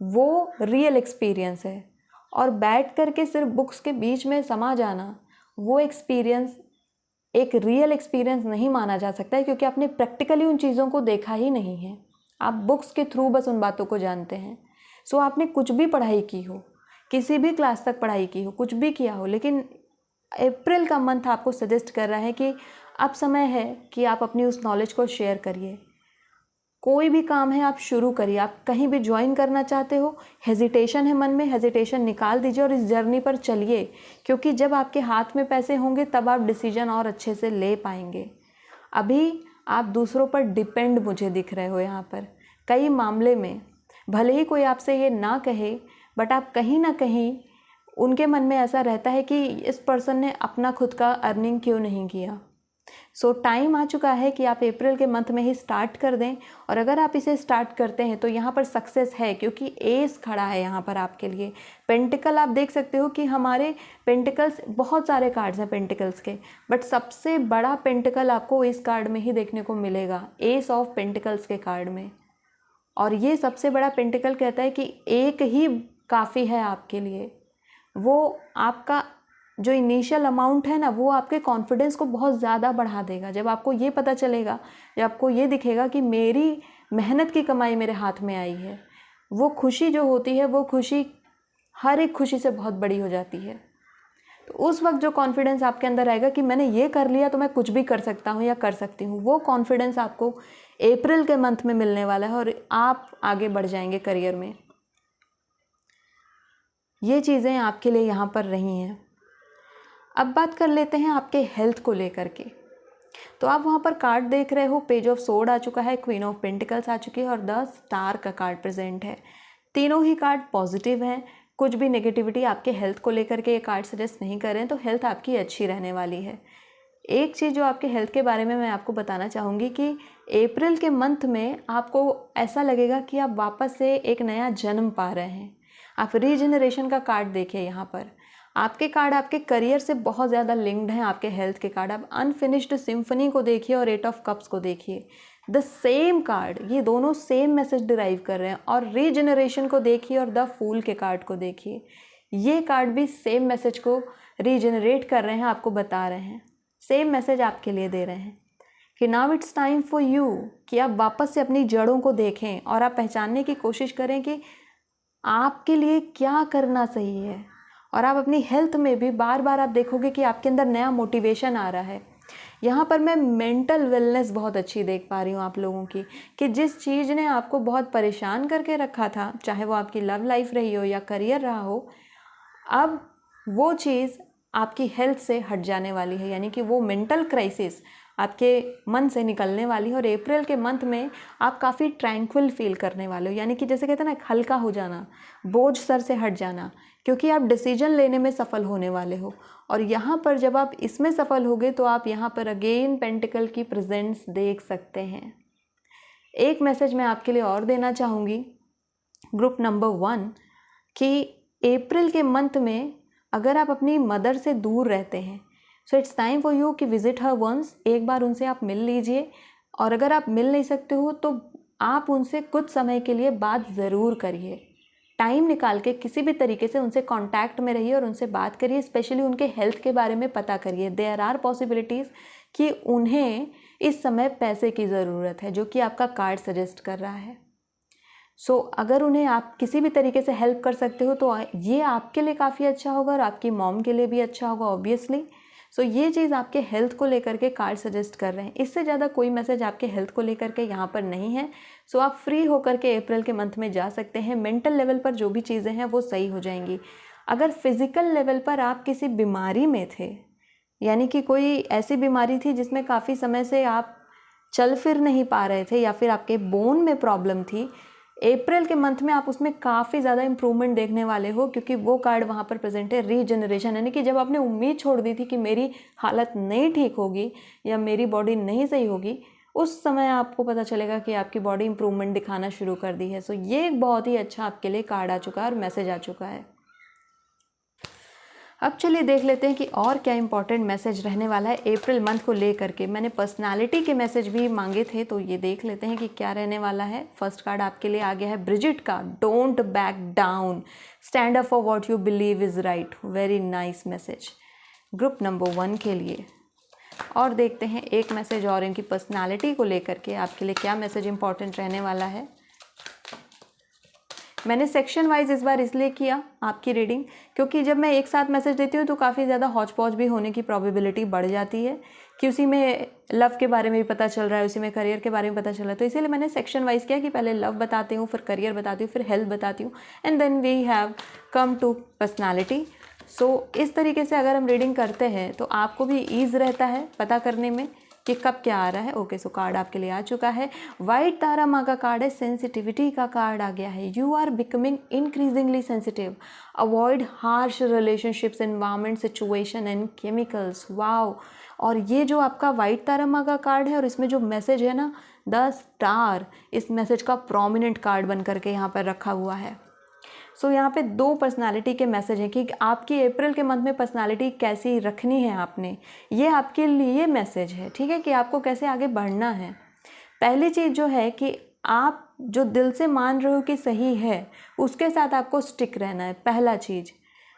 वो रियल एक्सपीरियंस है। और बैठ कर के सिर्फ बुक्स के बीच में समा जाना, वो एक्सपीरियंस एक रियल एक्सपीरियंस नहीं माना जा सकता है, क्योंकि आपने प्रैक्टिकली उन चीज़ों को देखा ही नहीं है। आप बुक्स के थ्रू बस उन बातों को जानते हैं। सो आपने कुछ भी पढ़ाई की हो, किसी भी क्लास तक पढ़ाई की हो, कुछ भी किया हो, लेकिन अप्रैल का मंथ आपको सजेस्ट कर रहा है कि अब समय है कि आप अपनी उस नॉलेज को शेयर करिए। कोई भी काम है आप शुरू करिए। आप कहीं भी ज्वाइन करना चाहते हो, हेजिटेशन है मन में, हेजिटेशन निकाल दीजिए और इस जर्नी पर चलिए। क्योंकि जब आपके हाथ में पैसे होंगे तब आप डिसीजन और अच्छे से ले पाएंगे। अभी आप दूसरों पर डिपेंड मुझे दिख रहे हो यहाँ पर कई मामले में। भले ही कोई आपसे ये ना कहे, बट आप कहीं ना कहीं उनके मन में ऐसा रहता है कि इस पर्सन ने अपना खुद का अर्निंग क्यों नहीं किया। सो टाइम आ चुका है कि आप अप्रैल के मंथ में ही स्टार्ट कर दें। और अगर आप इसे स्टार्ट करते हैं तो यहाँ पर सक्सेस है, क्योंकि एस खड़ा है यहाँ पर आपके लिए। पेंटिकल आप देख सकते हो कि हमारे पेंटिकल्स, बहुत सारे कार्ड्स हैं पेंटिकल्स के, बट सबसे बड़ा पेंटिकल आपको इस कार्ड में ही देखने को मिलेगा, एस ऑफ पेंटिकल्स के कार्ड में। और ये सबसे बड़ा पेंटिकल कहता है कि एक ही काफ़ी है आपके लिए। वो आपका जो इनिशियल अमाउंट है ना, वो आपके कॉन्फिडेंस को बहुत ज़्यादा बढ़ा देगा। जब आपको ये पता चलेगा, जब आपको ये दिखेगा कि मेरी मेहनत की कमाई मेरे हाथ में आई है, वो खुशी जो होती है, वो खुशी हर एक खुशी से बहुत बड़ी हो जाती है। तो उस वक्त जो कॉन्फिडेंस आपके अंदर आएगा कि मैंने ये कर लिया तो मैं कुछ भी कर सकता हूँ या कर सकती हूँ, वो कॉन्फिडेंस आपको अप्रैल के मंथ में मिलने वाला है और आप आगे बढ़ जाएंगे करियर में। ये चीज़ें आपके लिए यहाँ पर रही हैं। अब बात कर लेते हैं आपके हेल्थ को लेकर के। तो आप वहाँ पर कार्ड देख रहे हो, पेज ऑफ सोर्ड आ चुका है, क्वीन ऑफ पेंटिकल्स आ चुकी है और द स्टार का कार्ड प्रेजेंट है। तीनों ही कार्ड पॉजिटिव हैं। कुछ भी नेगेटिविटी आपके हेल्थ को लेकर के ये कार्ड सजेस्ट नहीं कर रहे हैं, तो हेल्थ आपकी अच्छी रहने वाली है। एक चीज़ जो आपके हेल्थ के बारे में मैं आपको बताना चाहूँगी कि अप्रैल के मंथ में आपको ऐसा लगेगा कि आप वापस से एक नया जन्म पा रहे हैं। आप रीजनरेशन का कार्ड देखिए यहाँ पर। आपके कार्ड आपके करियर से बहुत ज़्यादा लिंक्ड हैं, आपके हेल्थ के कार्ड। आप अनफिनिश्ड सिम्फनी को देखिए और 8 ऑफ कप्स को देखिए, द सेम कार्ड, ये दोनों सेम मैसेज डिराइव कर रहे हैं। और रीजनरेशन को देखिए और द फूल के कार्ड को देखिए, ये कार्ड भी सेम मैसेज को रीजनरेट कर रहे हैं, आपको बता रहे हैं, सेम मैसेज आपके लिए दे रहे हैं कि now it's time for you कि आप वापस से अपनी जड़ों को देखें और आप पहचानने की कोशिश करें कि आपके लिए क्या करना सही है। और आप अपनी हेल्थ में भी बार बार आप देखोगे कि आपके अंदर नया मोटिवेशन आ रहा है। यहाँ पर मैं मेंटल वेलनेस बहुत अच्छी देख पा रही हूँ आप लोगों की, कि जिस चीज़ ने आपको बहुत परेशान करके रखा था, चाहे वो आपकी लव लाइफ रही हो या करियर रहा हो, अब वो चीज़ आपकी हेल्थ से हट जाने वाली है। यानी कि वो मेंटल क्राइसिस आपके मन से निकलने वाली है। और अप्रैल के मंथ में आप काफ़ी ट्रैंक्विल फील करने वाले हो, यानी कि जैसे कहते हैं ना, हल्का हो जाना, बोझ सर से हट जाना, क्योंकि आप डिसीजन लेने में सफल होने वाले हो। और यहाँ पर जब आप इसमें सफल होगे तो आप यहाँ पर अगेन पेंटिकल की प्रेजेंस देख सकते हैं। एक मैसेज मैं आपके लिए और देना चाहूँगी, ग्रुप नंबर 1, कि अप्रैल के मंथ में अगर आप अपनी मदर से दूर रहते हैं, so it's time for you कि विजिट हर वंस, एक बार उनसे आप मिल लीजिए। और अगर आप मिल नहीं सकते हो तो आप उनसे कुछ समय के लिए बात ज़रूर करिए, टाइम निकाल के किसी भी तरीके से उनसे कांटेक्ट में रहिए और उनसे बात करिए, स्पेशली उनके हेल्थ के बारे में पता करिए। देयर आर पॉसिबिलिटीज़ कि उन्हें इस समय पैसे की ज़रूरत है, जो कि आपका कार्ड सजेस्ट कर रहा है। सो अगर उन्हें आप किसी भी तरीके से हेल्प कर सकते हो तो ये आपके लिए काफ़ी अच्छा होगा और आपकी मॉम के लिए भी अच्छा होगा ऑब्वियसली। सो ये चीज़ आपके हेल्थ को लेकर के कार्ड सजेस्ट कर रहे हैं। इससे ज़्यादा कोई मैसेज आपके हेल्थ को लेकर के यहाँ पर नहीं है। सो आप फ्री होकर के अप्रैल के मंथ में जा सकते हैं। मेंटल लेवल पर जो भी चीज़ें हैं वो सही हो जाएंगी। अगर फिज़िकल लेवल पर आप किसी बीमारी में थे, यानी कि कोई ऐसी बीमारी थी जिसमें काफ़ी समय से आप चल फिर नहीं पा रहे थे, या फिर आपके बोन में प्रॉब्लम थी, अप्रैल के मंथ में आप उसमें काफ़ी ज़्यादा इंप्रूवमेंट देखने वाले हो, क्योंकि वो कार्ड वहाँ पर प्रेजेंट है, रीजनरेशन। यानी कि जब आपने उम्मीद छोड़ दी थी कि मेरी हालत नहीं ठीक होगी या मेरी बॉडी नहीं सही होगी, उस समय आपको पता चलेगा कि आपकी बॉडी इंप्रूवमेंट दिखाना शुरू कर दी है। सो ये एक बहुत ही अच्छा आपके लिए कार्ड आ चुका है और मैसेज आ चुका है। अब चलिए देख लेते हैं कि और क्या इंपॉर्टेंट मैसेज रहने वाला है अप्रैल मंथ को लेकर के। मैंने पर्सनालिटी के मैसेज भी मांगे थे, तो ये देख लेते हैं कि क्या रहने वाला है। फर्स्ट कार्ड आपके लिए आ गया है ब्रिजिट का, don't back down, stand up for what you believe is right. Very nice message group number 1 के लिए। और देखते हैं एक मैसेज और इनकी पर्सनालिटी को लेकर के आपके लिए क्या मैसेज इंपॉर्टेंट रहने वाला है। मैंने सेक्शन वाइज इस बार इसलिए किया आपकी रीडिंग, क्योंकि जब मैं एक साथ मैसेज देती हूँ तो काफ़ी ज़्यादा हौच पौच भी होने की प्रोबेबिलिटी बढ़ जाती है कि उसी में लव के बारे में भी पता चल रहा है, उसी में करियर के बारे में पता चल रहा है। तो इसीलिए मैंने सेक्शन वाइज किया कि पहले लव बताती हूँ, फिर करियर बताती हूँ, फिर हेल्थ बताती हूँ, and then we have come to personality. So इस तरीके से अगर हम रीडिंग करते हैं तो आपको भी ईज़ रहता है पता करने में कि कब क्या आ रहा है। ओके, सो कार्ड आपके लिए आ चुका है। वाइट तारा माँ का कार्ड है, सेंसिटिविटी का कार्ड आ गया है। You are becoming increasingly sensitive, avoid harsh relationships, environment, situation and chemicals. Wow. और ये जो आपका वाइट तारा माँ का कार्ड है और इसमें जो मैसेज है ना, द स्टार, इस मैसेज का प्रोमिनेंट कार्ड बन करके यहाँ पर रखा हुआ है। सो यहाँ पे 2 पर्सनालिटी के मैसेज हैं कि आपकी अप्रैल के मंथ में पर्सनालिटी कैसी रखनी है आपने, ये आपके लिए मैसेज है, ठीक है, कि आपको कैसे आगे बढ़ना है। पहली चीज़ जो है कि आप जो दिल से मान रहे हो कि सही है, उसके साथ आपको स्टिक रहना है। पहला चीज़,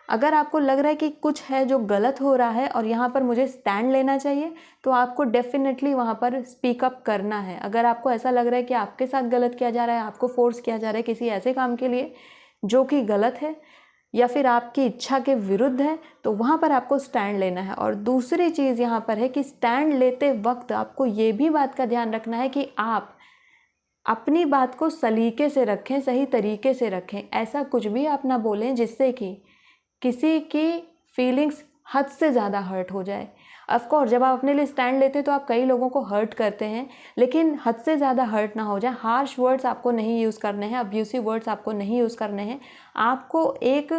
अगर आपको लग रहा है कि कुछ है जो गलत हो रहा है और यहाँ पर मुझे स्टैंड लेना चाहिए, तो आपको डेफिनेटली वहाँ पर स्पीक अप करना है। अगर आपको ऐसा लग रहा है कि आपके साथ गलत किया जा रहा है, आपको फोर्स किया जा रहा है किसी ऐसे काम के लिए जो कि गलत है या फिर आपकी इच्छा के विरुद्ध है, तो वहाँ पर आपको स्टैंड लेना है। और दूसरी चीज़ यहाँ पर है कि स्टैंड लेते वक्त आपको ये भी बात का ध्यान रखना है कि आप अपनी बात को सलीके से रखें, सही तरीके से रखें। ऐसा कुछ भी आप ना बोलें जिससे कि किसी की फीलिंग्स हद से ज़्यादा हर्ट हो जाए। ऑफ कोर्स जब आप अपने लिए स्टैंड लेते हैं तो आप कई लोगों को हर्ट करते हैं, लेकिन हद से ज़्यादा हर्ट ना हो जाए। हार्श वर्ड्स आपको नहीं यूज़ करने हैं, अब्यूसिव वर्ड्स आपको नहीं यूज़ करने हैं। आपको एक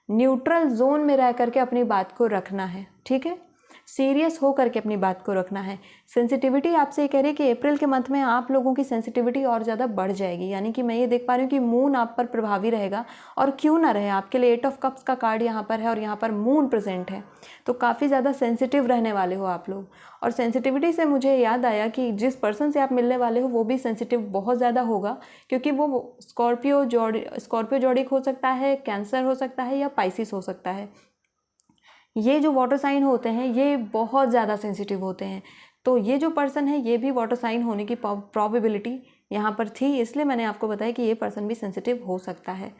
न्यूट्रल जोन में रह करके अपनी बात को रखना है, ठीक है। सीरियस हो करके अपनी बात को रखना है। सेंसिटिविटी आपसे ये कह रही है कि अप्रैल के मंथ में आप लोगों की सेंसिटिविटी और ज़्यादा बढ़ जाएगी, यानी कि मैं ये देख पा रही हूँ कि मून आप पर प्रभावी रहेगा, और क्यों ना रहे, आपके लिए 8 ऑफ कप्स का कार्ड यहाँ पर है और यहाँ पर मून प्रेजेंट है, तो काफ़ी ज़्यादा सेंसिटिव रहने वाले हो आप लोग। और सेंसिटिविटी से मुझे याद आया कि जिस पर्सन से आप मिलने वाले हो वो भी सेंसिटिव बहुत ज़्यादा होगा, क्योंकि वो स्कॉर्पियो जोडिक हो सकता है, कैंसर हो सकता है, या पाइसिस हो सकता है। ये जो वाटर साइन होते हैं ये बहुत ज़्यादा सेंसिटिव होते हैं, तो ये जो पर्सन है ये भी वाटर साइन होने की प्रोबेबिलिटी यहाँ पर थी, इसलिए मैंने आपको बताया कि ये पर्सन भी सेंसिटिव हो सकता है।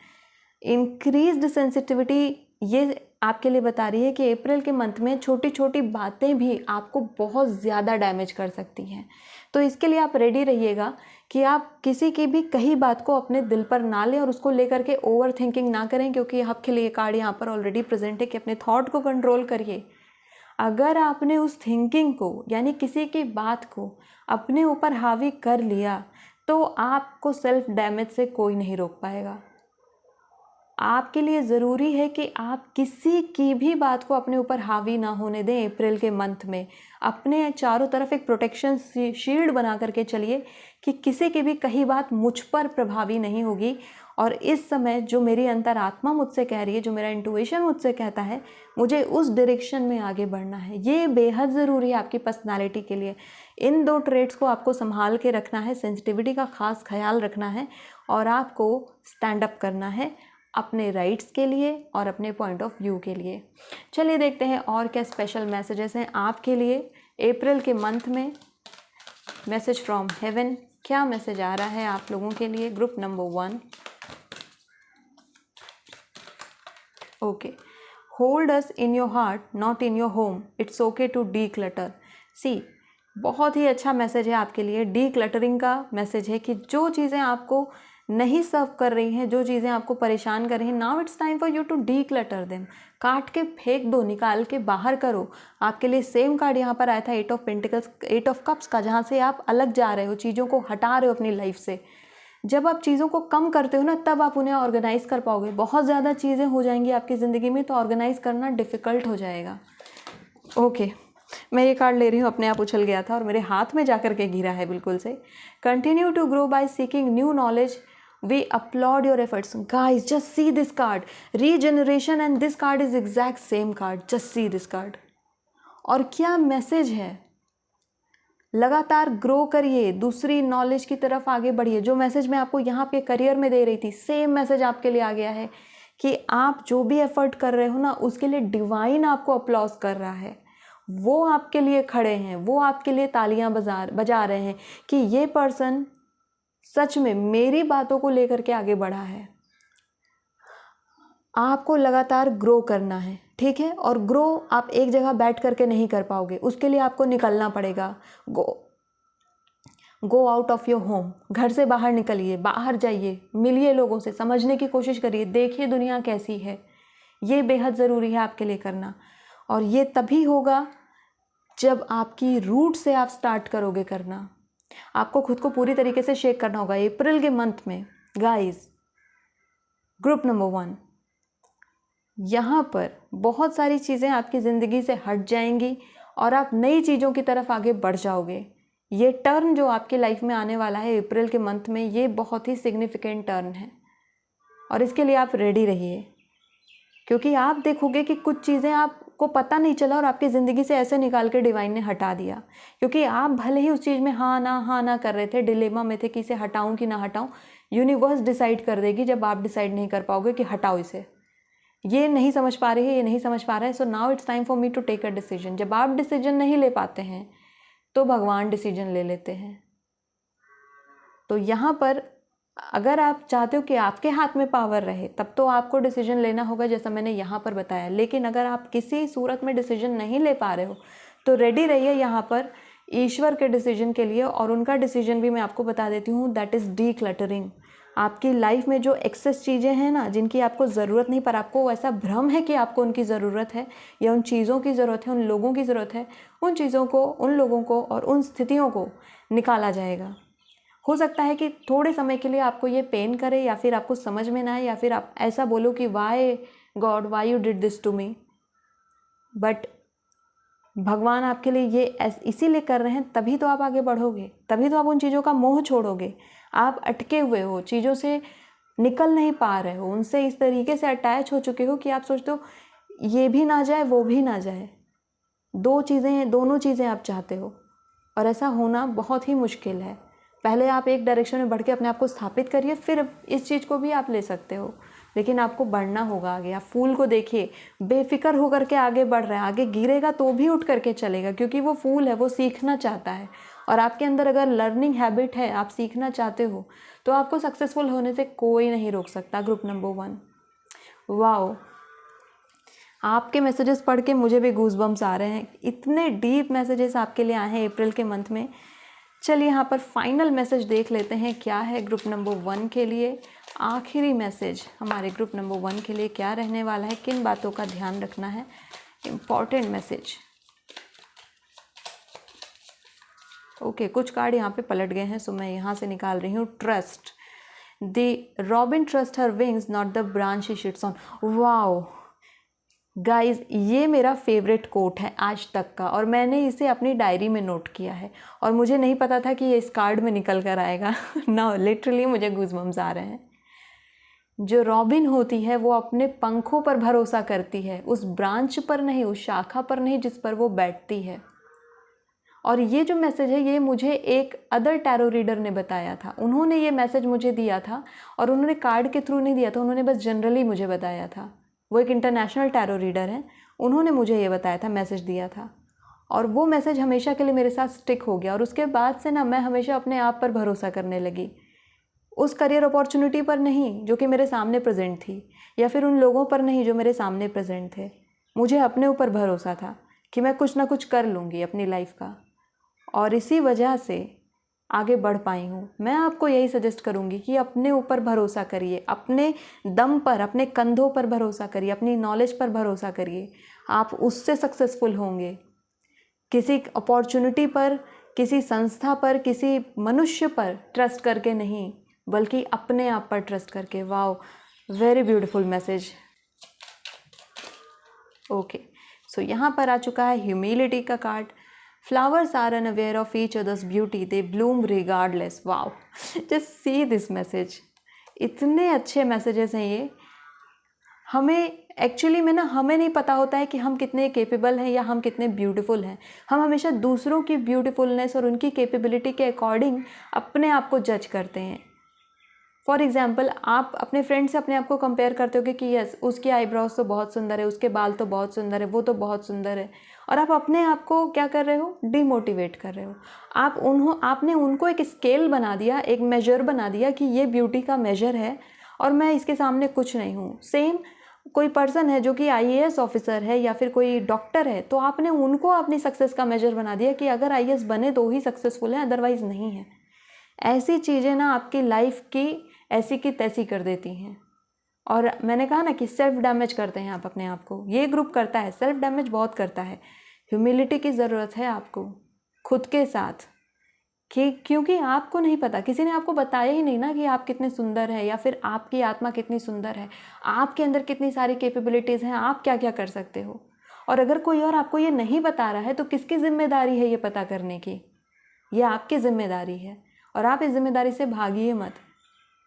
इंक्रीज्ड सेंसिटिविटी ये आपके लिए बता रही है कि अप्रैल के मंथ में छोटी छोटी बातें भी आपको बहुत ज़्यादा डैमेज कर सकती हैं, तो इसके लिए आप रेडी रहिएगा कि आप किसी की भी कही बात को अपने दिल पर ना लें और उसको लेकर के ओवर थिंकिंग ना करें, क्योंकि आपके लिए कार्ड यहाँ पर ऑलरेडी प्रेजेंट है कि अपने थॉट को कंट्रोल करिए। अगर आपने उस थिंकिंग को यानी किसी की बात को अपने ऊपर हावी कर लिया तो आपको सेल्फ डैमेज से कोई नहीं रोक पाएगा। आपके लिए ज़रूरी है कि आप किसी की भी बात को अपने ऊपर हावी ना होने दें। अप्रैल के मंथ में अपने चारों तरफ एक प्रोटेक्शन शील्ड बना करके चलिए कि किसी की भी कही बात मुझ पर प्रभावी नहीं होगी। और इस समय जो मेरी अंतरात्मा मुझसे कह रही है, जो मेरा इंट्यूशन मुझसे कहता है, मुझे उस डायरेक्शन में आगे बढ़ना है। ये बेहद ज़रूरी है आपकी पर्सनालिटी के लिए। इन 2 ट्रेड्स को आपको संभाल के रखना है, सेंसिटिविटी का खास ख्याल रखना है और आपको स्टैंड अप करना है अपने राइट्स के लिए और अपने पॉइंट ऑफ व्यू के लिए। चलिए देखते हैं और क्या स्पेशल मैसेजेस हैं आपके लिए अप्रैल के मंथ में। मैसेज फ्रॉम हेवन, क्या मैसेज आ रहा है आप लोगों के लिए? Group number 1, okay, hold us in your heart not in your home, it's okay to declutter. See, बहुत ही अच्छा मैसेज है आपके लिए। डी क्लटरिंग का मैसेज है कि जो चीज़ें आपको नहीं सर्व कर रही हैं, जो चीज़ें आपको परेशान कर रही हैं, now it's time for you to declutter them. काट के फेंक दो, निकाल के बाहर करो। आपके लिए सेम कार्ड यहाँ पर आया था 8 ऑफ पेंटिकल्स, 8 ऑफ कप्स का, जहाँ से आप अलग जा रहे हो, चीज़ों को हटा रहे हो अपनी लाइफ से। जब आप चीज़ों को कम करते हो ना, तब आप उन्हें ऑर्गेनाइज कर पाओगे। बहुत ज़्यादा चीज़ें हो जाएंगी आपकी ज़िंदगी में तो ऑर्गेनाइज करना डिफ़िकल्ट हो जाएगा। ओके, मैं ये कार्ड ले रही हूँ, अपने आप उछल गया था और मेरे हाथ में जाकर के गिरा है बिल्कुल से। Continue to grow by seeking new knowledge, we applaud your efforts. Guys, just see this card, regeneration, and this card is exact same card. Just see this card. और क्या मैसेज है? लगातार ग्रो करिए, दूसरी नॉलेज की तरफ आगे बढ़िए। जो मैसेज मैं आपको यहाँ पे करियर में दे रही थी, सेम मैसेज आपके लिए आ गया है कि आप जो भी एफर्ट कर रहे हो ना, उसके लिए डिवाइन आपको अप्लॉज कर रहा है। वो आपके लिए खड़े हैं, वो आपके लिए तालियां बजा रहे हैं कि ये पर्सन सच में मेरी बातों को लेकर के आगे बढ़ा है। आपको लगातार ग्रो करना है, ठीक है? और ग्रो आप एक जगह बैठ करके नहीं कर पाओगे, उसके लिए आपको निकलना पड़ेगा। Go out of your home, घर से बाहर निकलिए, बाहर जाइए, मिलिए लोगों से, समझने की कोशिश करिए, देखिए दुनिया कैसी है। ये बेहद ज़रूरी है आपके लिए करना, और ये तभी होगा जब आपकी रूट से आप स्टार्ट करोगे करना। आपको खुद को पूरी तरीके से शेक करना होगा अप्रैल के मंथ में। गाइस, ग्रुप नंबर 1, यहाँ पर बहुत सारी चीज़ें आपकी ज़िंदगी से हट जाएंगी और आप नई चीज़ों की तरफ आगे बढ़ जाओगे। ये टर्न जो आपकी लाइफ में आने वाला है अप्रैल के मंथ में, ये बहुत ही सिग्निफिकेंट टर्न है और इसके लिए आप रेडी रहिए, क्योंकि आप देखोगे कि कुछ चीज़ें आपको पता नहीं चला और आपकी ज़िंदगी से ऐसे निकाल के डिवाइन ने हटा दिया, क्योंकि आप भले ही उस चीज़ में हाँ ना कर रहे थे, डिलेमा में थे कि इसे हटाऊं कि ना हटाऊं। यूनिवर्स डिसाइड कर देगी जब आप डिसाइड नहीं कर पाओगे कि हटाओ इसे। ये नहीं समझ पा रही है, ये नहीं समझ पा रहा है, so now it's time for me to take a decision. जब आप डिसीजन नहीं ले पाते हैं तो भगवान डिसीजन ले लेते हैं। तो यहाँ पर अगर आप चाहते हो कि आपके हाथ में पावर रहे, तब तो आपको डिसीजन लेना होगा, जैसा मैंने यहाँ पर बताया। लेकिन अगर आप किसी सूरत में डिसीजन नहीं ले पा रहे हो तो रेडी रहिए यहाँ पर ईश्वर के डिसीजन के लिए। और उनका डिसीजन भी मैं आपको बता देती हूँ, दैट इज़ डी क्लटरिंग। आपकी लाइफ में जो एक्सेस चीज़ें हैं ना, जिनकी आपको ज़रूरत नहीं, पर आपको ऐसा भ्रम है कि आपको उनकी ज़रूरत है या उन चीज़ों की ज़रूरत है, उन लोगों की ज़रूरत है, उन चीज़ों को, उन लोगों को और उन स्थितियों को निकाला जाएगा। हो सकता है कि थोड़े समय के लिए आपको ये पेन करे, या फिर आपको समझ में ना आए, या फिर आप ऐसा बोलो कि why god, why you did this to me. But भगवान आपके लिए ये इसीलिए कर रहे हैं, तभी तो आप आगे बढ़ोगे, तभी तो आप उन चीज़ों का मोह छोड़ोगे। आप अटके हुए हो, चीज़ों से निकल नहीं पा रहे हो, उनसे इस तरीके से अटैच हो चुके हो कि आप सोचते हो ये भी ना जाए वो भी ना जाए, दोनों चीज़ें आप चाहते हो, और ऐसा होना बहुत ही मुश्किल है। पहले आप एक डायरेक्शन में बढ़ के अपने आप को स्थापित करिए, फिर इस चीज़ को भी आप ले सकते हो, लेकिन आपको बढ़ना होगा आगे। आप फूल को देखिए, बेफिक्र होकर के आगे बढ़ रहा है, आगे गिरेगा तो भी उठ करके चलेगा, क्योंकि वो फूल है, वो सीखना चाहता है। और आपके अंदर अगर लर्निंग हैबिट है, आप सीखना चाहते हो, तो आपको सक्सेसफुल होने से कोई नहीं रोक सकता। ग्रुप नंबर 1, वाओ, आपके मैसेजेस पढ़ के मुझे भी गूज़बम्स आ रहे हैं। इतने डीप मैसेजेस आपके लिए आए हैं अप्रैल के मंथ में। चलिए यहाँ पर फाइनल मैसेज देख लेते हैं क्या है ग्रुप नंबर 1 के लिए। आखिरी मैसेज हमारे ग्रुप नंबर 1 के लिए क्या रहने वाला है, किन बातों का ध्यान रखना है, इम्पॉर्टेंट मैसेज। ओके, कुछ कार्ड यहाँ पे पलट गए हैं, सो मैं यहाँ से निकाल रही हूँ trust. The robin trust her wings not the branch she sits on. Wow guys, ये मेरा फेवरेट कोट है आज तक का, और मैंने इसे अपनी डायरी में नोट किया है, और मुझे नहीं पता था कि ये इस कार्ड में निकल कर आएगा। ना लिटरली मुझे गूज़बम्स आ रहे हैं। जो रॉबिन होती है वो अपने पंखों पर भरोसा करती है, उस ब्रांच पर नहीं, उस शाखा पर नहीं जिस पर वो बैठती है। और ये जो मैसेज है ये मुझे एक अदर टैरो रीडर ने बताया था। उन्होंने ये मैसेज मुझे दिया था, और उन्होंने कार्ड के थ्रू नहीं दिया था, उन्होंने बस जनरली मुझे बताया था। वो एक इंटरनेशनल टैरो रीडर हैं, उन्होंने मुझे ये बताया था, मैसेज दिया था, और वो मैसेज हमेशा के लिए मेरे साथ स्टिक हो गया। और उसके बाद से ना मैं हमेशा अपने आप पर भरोसा करने लगी, उस करियर अपॉर्चुनिटी पर नहीं जो कि मेरे सामने प्रेजेंट थी, या फिर उन लोगों पर नहीं जो मेरे सामने प्रेजेंट थे। मुझे अपने ऊपर भरोसा था कि मैं कुछ ना कुछ कर लूँगी अपनी लाइफ का, और इसी वजह से आगे बढ़ पाई हूँ। मैं आपको यही सजेस्ट करूँगी कि अपने ऊपर भरोसा करिए, अपने दम पर, अपने कंधों पर भरोसा करिए, अपनी नॉलेज पर भरोसा करिए, आप उससे सक्सेसफुल होंगे। किसी अपॉर्चुनिटी पर, किसी संस्था पर, किसी मनुष्य पर ट्रस्ट करके नहीं, बल्कि अपने आप पर ट्रस्ट करके। Wow, very beautiful message. Okay, so यहाँ पर आ चुका है ह्यूमिलिटी का card. Flowers are unaware of each other's beauty, they bloom regardless. Wow, just see this message. इतने अच्छे मैसेजेस हैं ये। हमें एक्चुअली में ना, हमें नहीं पता होता है कि हम कितने केपेबल हैं या हम कितने ब्यूटीफुल हैं। हम हमेशा दूसरों की ब्यूटीफुलनेस और उनकी कैपेबिलिटी के अकॉर्डिंग अपने आप को जज करते हैं। फॉर एग्जाम्पल, आप अपने फ्रेंड से अपने आप को कंपेयर करते हो कि यस, उसकी आईब्रोज तो बहुत सुंदर है, उसके बाल तो बहुत सुंदर है, वो तो बहुत सुंदर है, और आप अपने आप को क्या कर रहे हो, डिमोटिवेट कर रहे हो। आपने उनको एक स्केल बना दिया, एक मेजर बना दिया कि ये ब्यूटी का मेजर है और मैं इसके सामने कुछ नहीं हूँ। सेम कोई पर्सन है जो कि IAS ऑफिसर है या फिर कोई डॉक्टर है, तो आपने उनको अपनी सक्सेस का मेजर बना दिया कि अगर IAS बने तो ही सक्सेसफुल है, अदरवाइज नहीं है। ऐसी चीज़ें ना आपकी लाइफ की ऐसी की तैसी कर देती हैं। और मैंने कहा ना कि सेल्फ डैमेज करते हैं आप अपने आप को, ये ग्रुप करता है, सेल्फ डैमेज बहुत करता है। ह्यूमिलिटी की ज़रूरत है आपको खुद के साथ, कि क्योंकि आपको नहीं पता, किसी ने आपको बताया ही नहीं ना कि आप कितने सुंदर हैं, या फिर आपकी आत्मा कितनी सुंदर है, आपके अंदर कितनी सारी कैपेबिलिटीज़ हैं, आप क्या क्या कर सकते हो। और अगर कोई और आपको ये नहीं बता रहा है तो किसकी जिम्मेदारी है ये पता करने की? ये आपकी जिम्मेदारी है, और आप इस जिम्मेदारी से भागिए मत।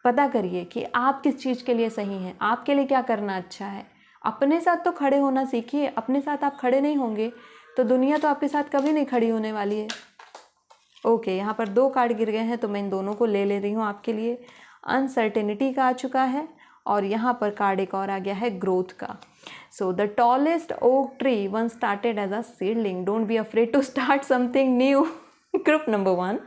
पता करिए कि आप किस चीज़ के लिए सही हैं, आपके लिए क्या करना अच्छा है। अपने साथ तो खड़े होना सीखिए। अपने साथ आप खड़े नहीं होंगे तो दुनिया तो आपके साथ कभी नहीं खड़ी होने वाली है। ओके, यहाँ पर 2 कार्ड गिर गए हैं तो मैं इन दोनों को ले रही हूँ आपके लिए। अनसर्टेनिटी का आ चुका है, और यहाँ पर कार्ड एक और आ गया है, ग्रोथ का। So the tallest oak tree one started as a seedling, don't be afraid to start something new. Group number 1,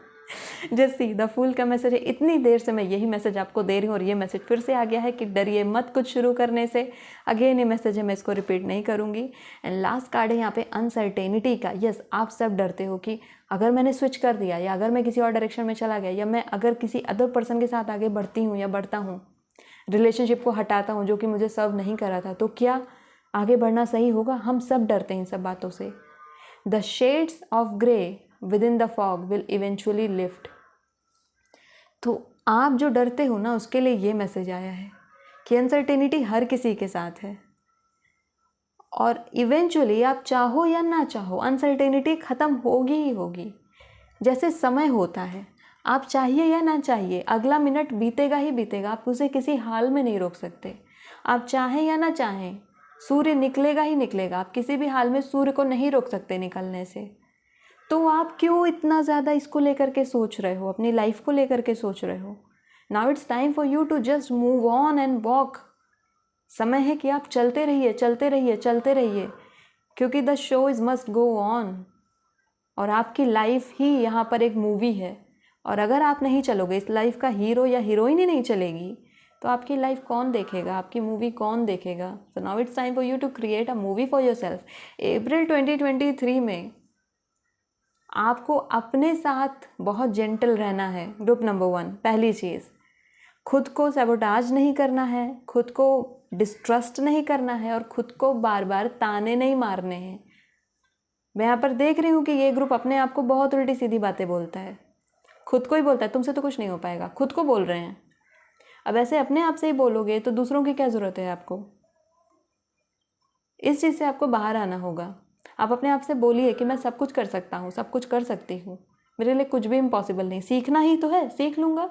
just see the fool का मैसेज है। इतनी देर से मैं यही मैसेज आपको दे रही हूँ और ये मैसेज फिर से आ गया है कि डरिए मत कुछ शुरू करने से। अगेन ये मैसेज है, मैं इसको रिपीट नहीं करूँगी। एंड लास्ट कार्ड है यहाँ पे अनसर्टेनिटी का। यस, आप सब डरते हो कि अगर मैंने स्विच कर दिया, या अगर मैं किसी और डायरेक्शन में चला गया, या मैं अगर किसी अदर पर्सन के साथ आगे बढ़ती हूँ या बढ़ता हूँ, रिलेशनशिप को हटाता हूँ जो कि मुझे सर्व नहीं करा था, तो क्या आगे बढ़ना सही होगा? हम सब डरते हैं इन सब बातों से। The shades of grey with in the fog will eventually lift. तो आप जो डरते हो ना, उसके लिए ये मैसेज आया है कि अनसर्टेनिटी हर किसी के साथ है, और इवेंचुअली आप चाहो या ना चाहो अनसर्टेनिटी ख़त्म होगी ही होगी। जैसे समय होता है, आप चाहिए या ना चाहिए अगला मिनट बीतेगा ही बीतेगा, आप उसे किसी हाल में नहीं रोक सकते। आप चाहें या ना चाहें सूर्य निकलेगा ही निकलेगा, आप किसी भी हाल में सूर्य को नहीं रोक सकते निकलने से। तो आप क्यों इतना ज़्यादा इसको लेकर के सोच रहे हो, अपनी लाइफ को लेकर के सोच रहे हो? Now it's time for you to just move on and walk. समय है कि आप चलते रहिए, चलते रहिए, चलते रहिए, क्योंकि the show is must go on. और आपकी लाइफ ही यहाँ पर एक मूवी है, और अगर आप नहीं चलोगे, इस लाइफ का हीरो या हीरोइन ही नहीं चलेगी, तो आपकी लाइफ कौन देखेगा, आपकी मूवी कौन देखेगा? So now it's time for you to create a movie for yourself. April 2023 में आपको अपने साथ बहुत जेंटल रहना है। ग्रुप नंबर 1, पहली चीज़, खुद को सैबोटाज नहीं करना है, खुद को डिस्ट्रस्ट नहीं करना है, और खुद को बार बार ताने नहीं मारने हैं। मैं यहाँ पर देख रही हूँ कि ये ग्रुप अपने आप को बहुत उल्टी सीधी बातें बोलता है, खुद को ही बोलता है तुमसे तो कुछ नहीं हो पाएगा, खुद को बोल रहे हैं। अब ऐसे अपने आप से ही बोलोगे तो दूसरों की क्या ज़रूरत है आपको? इस चीज़ से आपको बाहर आना होगा। आप अपने आप से बोलिए कि मैं सब कुछ कर सकता हूँ, सब कुछ कर सकती हूँ, मेरे लिए कुछ भी इम्पॉसिबल नहीं, सीखना ही तो है, सीख लूँगा।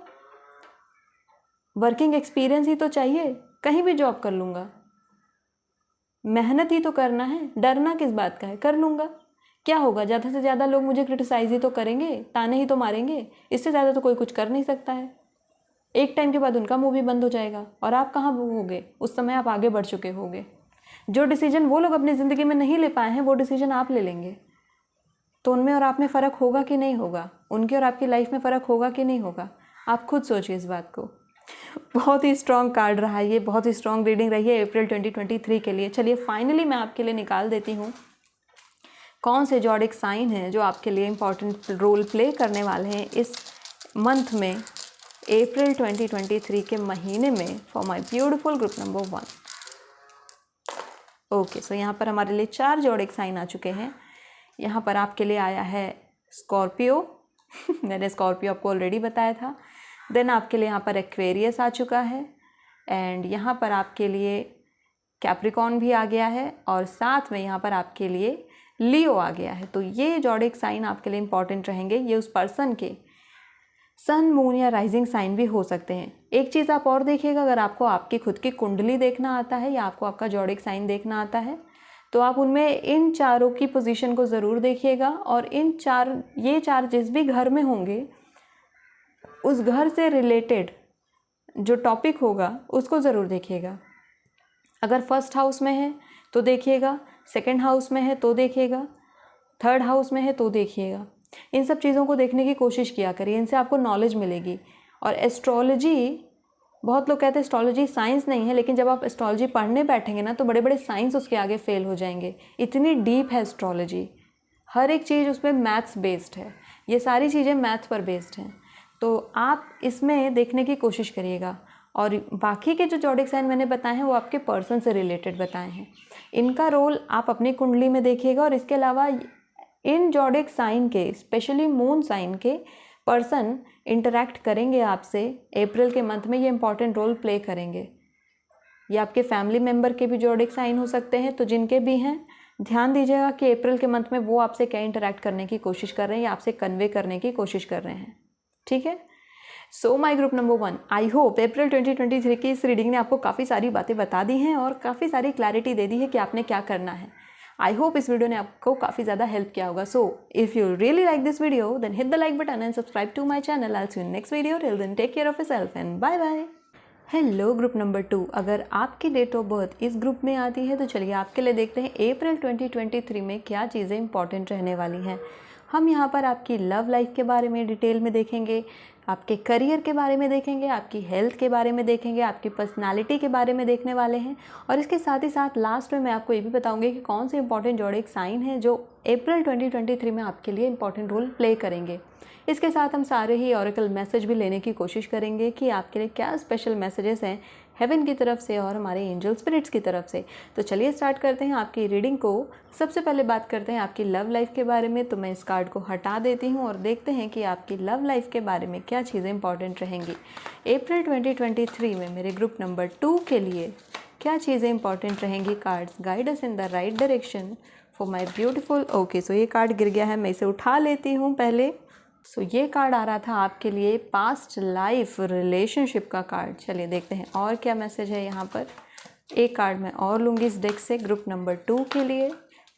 वर्किंग एक्सपीरियंस ही तो चाहिए, कहीं भी जॉब कर लूँगा। मेहनत ही तो करना है, डरना किस बात का है, कर लूँगा। क्या होगा, ज़्यादा से ज़्यादा लोग मुझे क्रिटिसाइज ही तो करेंगे, ताने ही तो मारेंगे, इससे ज़्यादा तो कोई कुछ कर नहीं सकता है। एक टाइम के बाद उनका मुंह भी बंद हो जाएगा, और आप कहाँ होगे? उस समय आप आगे बढ़ चुके होगे। जो डिसीजन वो लोग अपनी ज़िंदगी में नहीं ले पाए हैं, वो डिसीजन आप ले लेंगे। तो उनमें और आप में फ़र्क होगा कि नहीं होगा? उनकी और आपकी लाइफ में फ़र्क होगा कि नहीं होगा? आप खुद सोचिए इस बात को। बहुत ही स्ट्रॉन्ग कार्ड रहा है ये, बहुत ही स्ट्रॉन्ग रीडिंग रही है अप्रैल 2023 के लिए। चलिए फाइनली मैं आपके लिए निकाल देती हूँ कौन से ज़ोडिएक साइन हैं जो आपके लिए इम्पॉर्टेंट रोल प्ले करने वाले हैं इस मंथ में, अप्रैल 2023 के महीने में, for my beautiful group number 1। Okay, so यहाँ पर हमारे लिए 4 ज़ोडिएक साइन आ चुके हैं। यहाँ पर आपके लिए आया है स्कॉर्पियो मैंने स्कॉर्पियो आपको ऑलरेडी बताया था। देन आपके लिए यहाँ पर एक्वेरियस आ चुका है, एंड यहाँ पर आपके लिए कैप्रिकॉर्न भी आ गया है, और साथ में यहाँ पर आपके लिए लियो आ गया है। तो ये ज़ोडिएक साइन आपके लिए इंपॉर्टेंट रहेंगे। ये उस पर्सन के सन, मून या राइजिंग साइन भी हो सकते हैं। एक चीज़ आप और देखिएगा, अगर आपको आपकी खुद की कुंडली देखना आता है या आपको आपका ज़ोडिएक साइन देखना आता है, तो आप उनमें इन चारों की पोजीशन को ज़रूर देखिएगा, और ये चार जिस भी घर में होंगे उस घर से रिलेटेड जो टॉपिक होगा उसको ज़रूर देखिएगा। अगर फर्स्ट हाउस में है तो देखिएगा, सेकंड हाउस में है तो देखिएगा, थर्ड हाउस में है तो देखिएगा। इन सब चीज़ों को देखने की कोशिश किया करिए, इनसे आपको नॉलेज मिलेगी। और एस्ट्रोलॉजी, बहुत लोग कहते हैं एस्ट्रोलॉजी साइंस नहीं है, लेकिन जब आप एस्ट्रोलॉजी पढ़ने बैठेंगे ना तो बड़े बड़े साइंस उसके आगे फेल हो जाएंगे। इतनी डीप है एस्ट्रोलॉजी, हर एक चीज़ उसमें मैथ्स बेस्ड है, ये सारी चीज़ें मैथ पर बेस्ड हैं। तो आप इसमें देखने की कोशिश करिएगा। और बाकी के जो ज़ोडिएक साइन मैंने बताए हैं वो आपके पर्सन से रिलेटेड बताए हैं, इनका रोल आप अपनी कुंडली में देखिएगा। और इसके अलावा इन ज़ोडिएक साइन के, स्पेशली मून साइन के पर्सन इंटरेक्ट करेंगे आपसे अप्रैल के मंथ में, ये इंपॉर्टेंट रोल प्ले करेंगे। ये आपके फैमिली मेम्बर के भी ज़ोडिएक साइन हो सकते हैं, तो जिनके भी हैं ध्यान दीजिएगा कि अप्रैल के मंथ में वो आपसे क्या इंटरेक्ट करने की कोशिश कर रहे हैं या आपसे कन्वे करने की कोशिश कर रहे हैं। ठीक है, so my group number 1, I hope April 2023 की इस रीडिंग ने आपको काफ़ी सारी बातें बता दी हैं और काफ़ी सारी क्लैरिटी दे दी है कि आपने क्या करना है। आई होप इस वीडियो ने आपको काफ़ी ज़्यादा हेल्प किया होगा। So if you really like this video then hit the like button and subscribe to my channel. I will see you in next video. Till then take care of yourself and bye bye. Hello group number 2, अगर आपकी date of birth इस group में आती है तो चलिए आपके लिए देखते हैं अप्रैल 2023 में क्या चीज़ें इंपॉर्टेंट रहने वाली हैं। हम यहाँ पर आपकी लव लाइफ के बारे में डिटेल में देखेंगे, आपके करियर के बारे में देखेंगे, आपकी हेल्थ के बारे में देखेंगे, आपकी पर्सनालिटी के बारे में देखने वाले हैं। और इसके साथ ही साथ लास्ट में मैं आपको ये भी बताऊंगी कि कौन से इंपॉर्टेंट ज़ोडिएक साइन हैं जो अप्रैल 2023 में आपके लिए इंपॉर्टेंट रोल प्ले करेंगे। इसके साथ हम सारे ही ऑरेकल मैसेज भी लेने की कोशिश करेंगे कि आपके लिए क्या स्पेशल मैसेजेस हैं हेवन की तरफ से और हमारे एंजल स्पिरिट्स की तरफ से। तो चलिए स्टार्ट करते हैं आपकी रीडिंग को। सबसे पहले बात करते हैं आपकी लव लाइफ के बारे में। तो मैं इस कार्ड को हटा देती हूँ और देखते हैं कि आपकी लव लाइफ के बारे में क्या चीज़ें इंपॉर्टेंट रहेंगी अप्रैल 2023 में मेरे ग्रुप नंबर 2 के लिए। क्या चीज़ें इंपॉर्टेंट रहेंगी? Cards guide us in the right direction for my beautiful. Okay, so ये कार्ड गिर गया है, मैं इसे उठा लेती हूँ पहले। सो ये कार्ड आ रहा था आपके लिए पास्ट लाइफ रिलेशनशिप का कार्ड। चलिए देखते हैं और क्या मैसेज है यहाँ पर। एक कार्ड मैं और लूँगी इस डेक से ग्रुप नंबर 2 के लिए।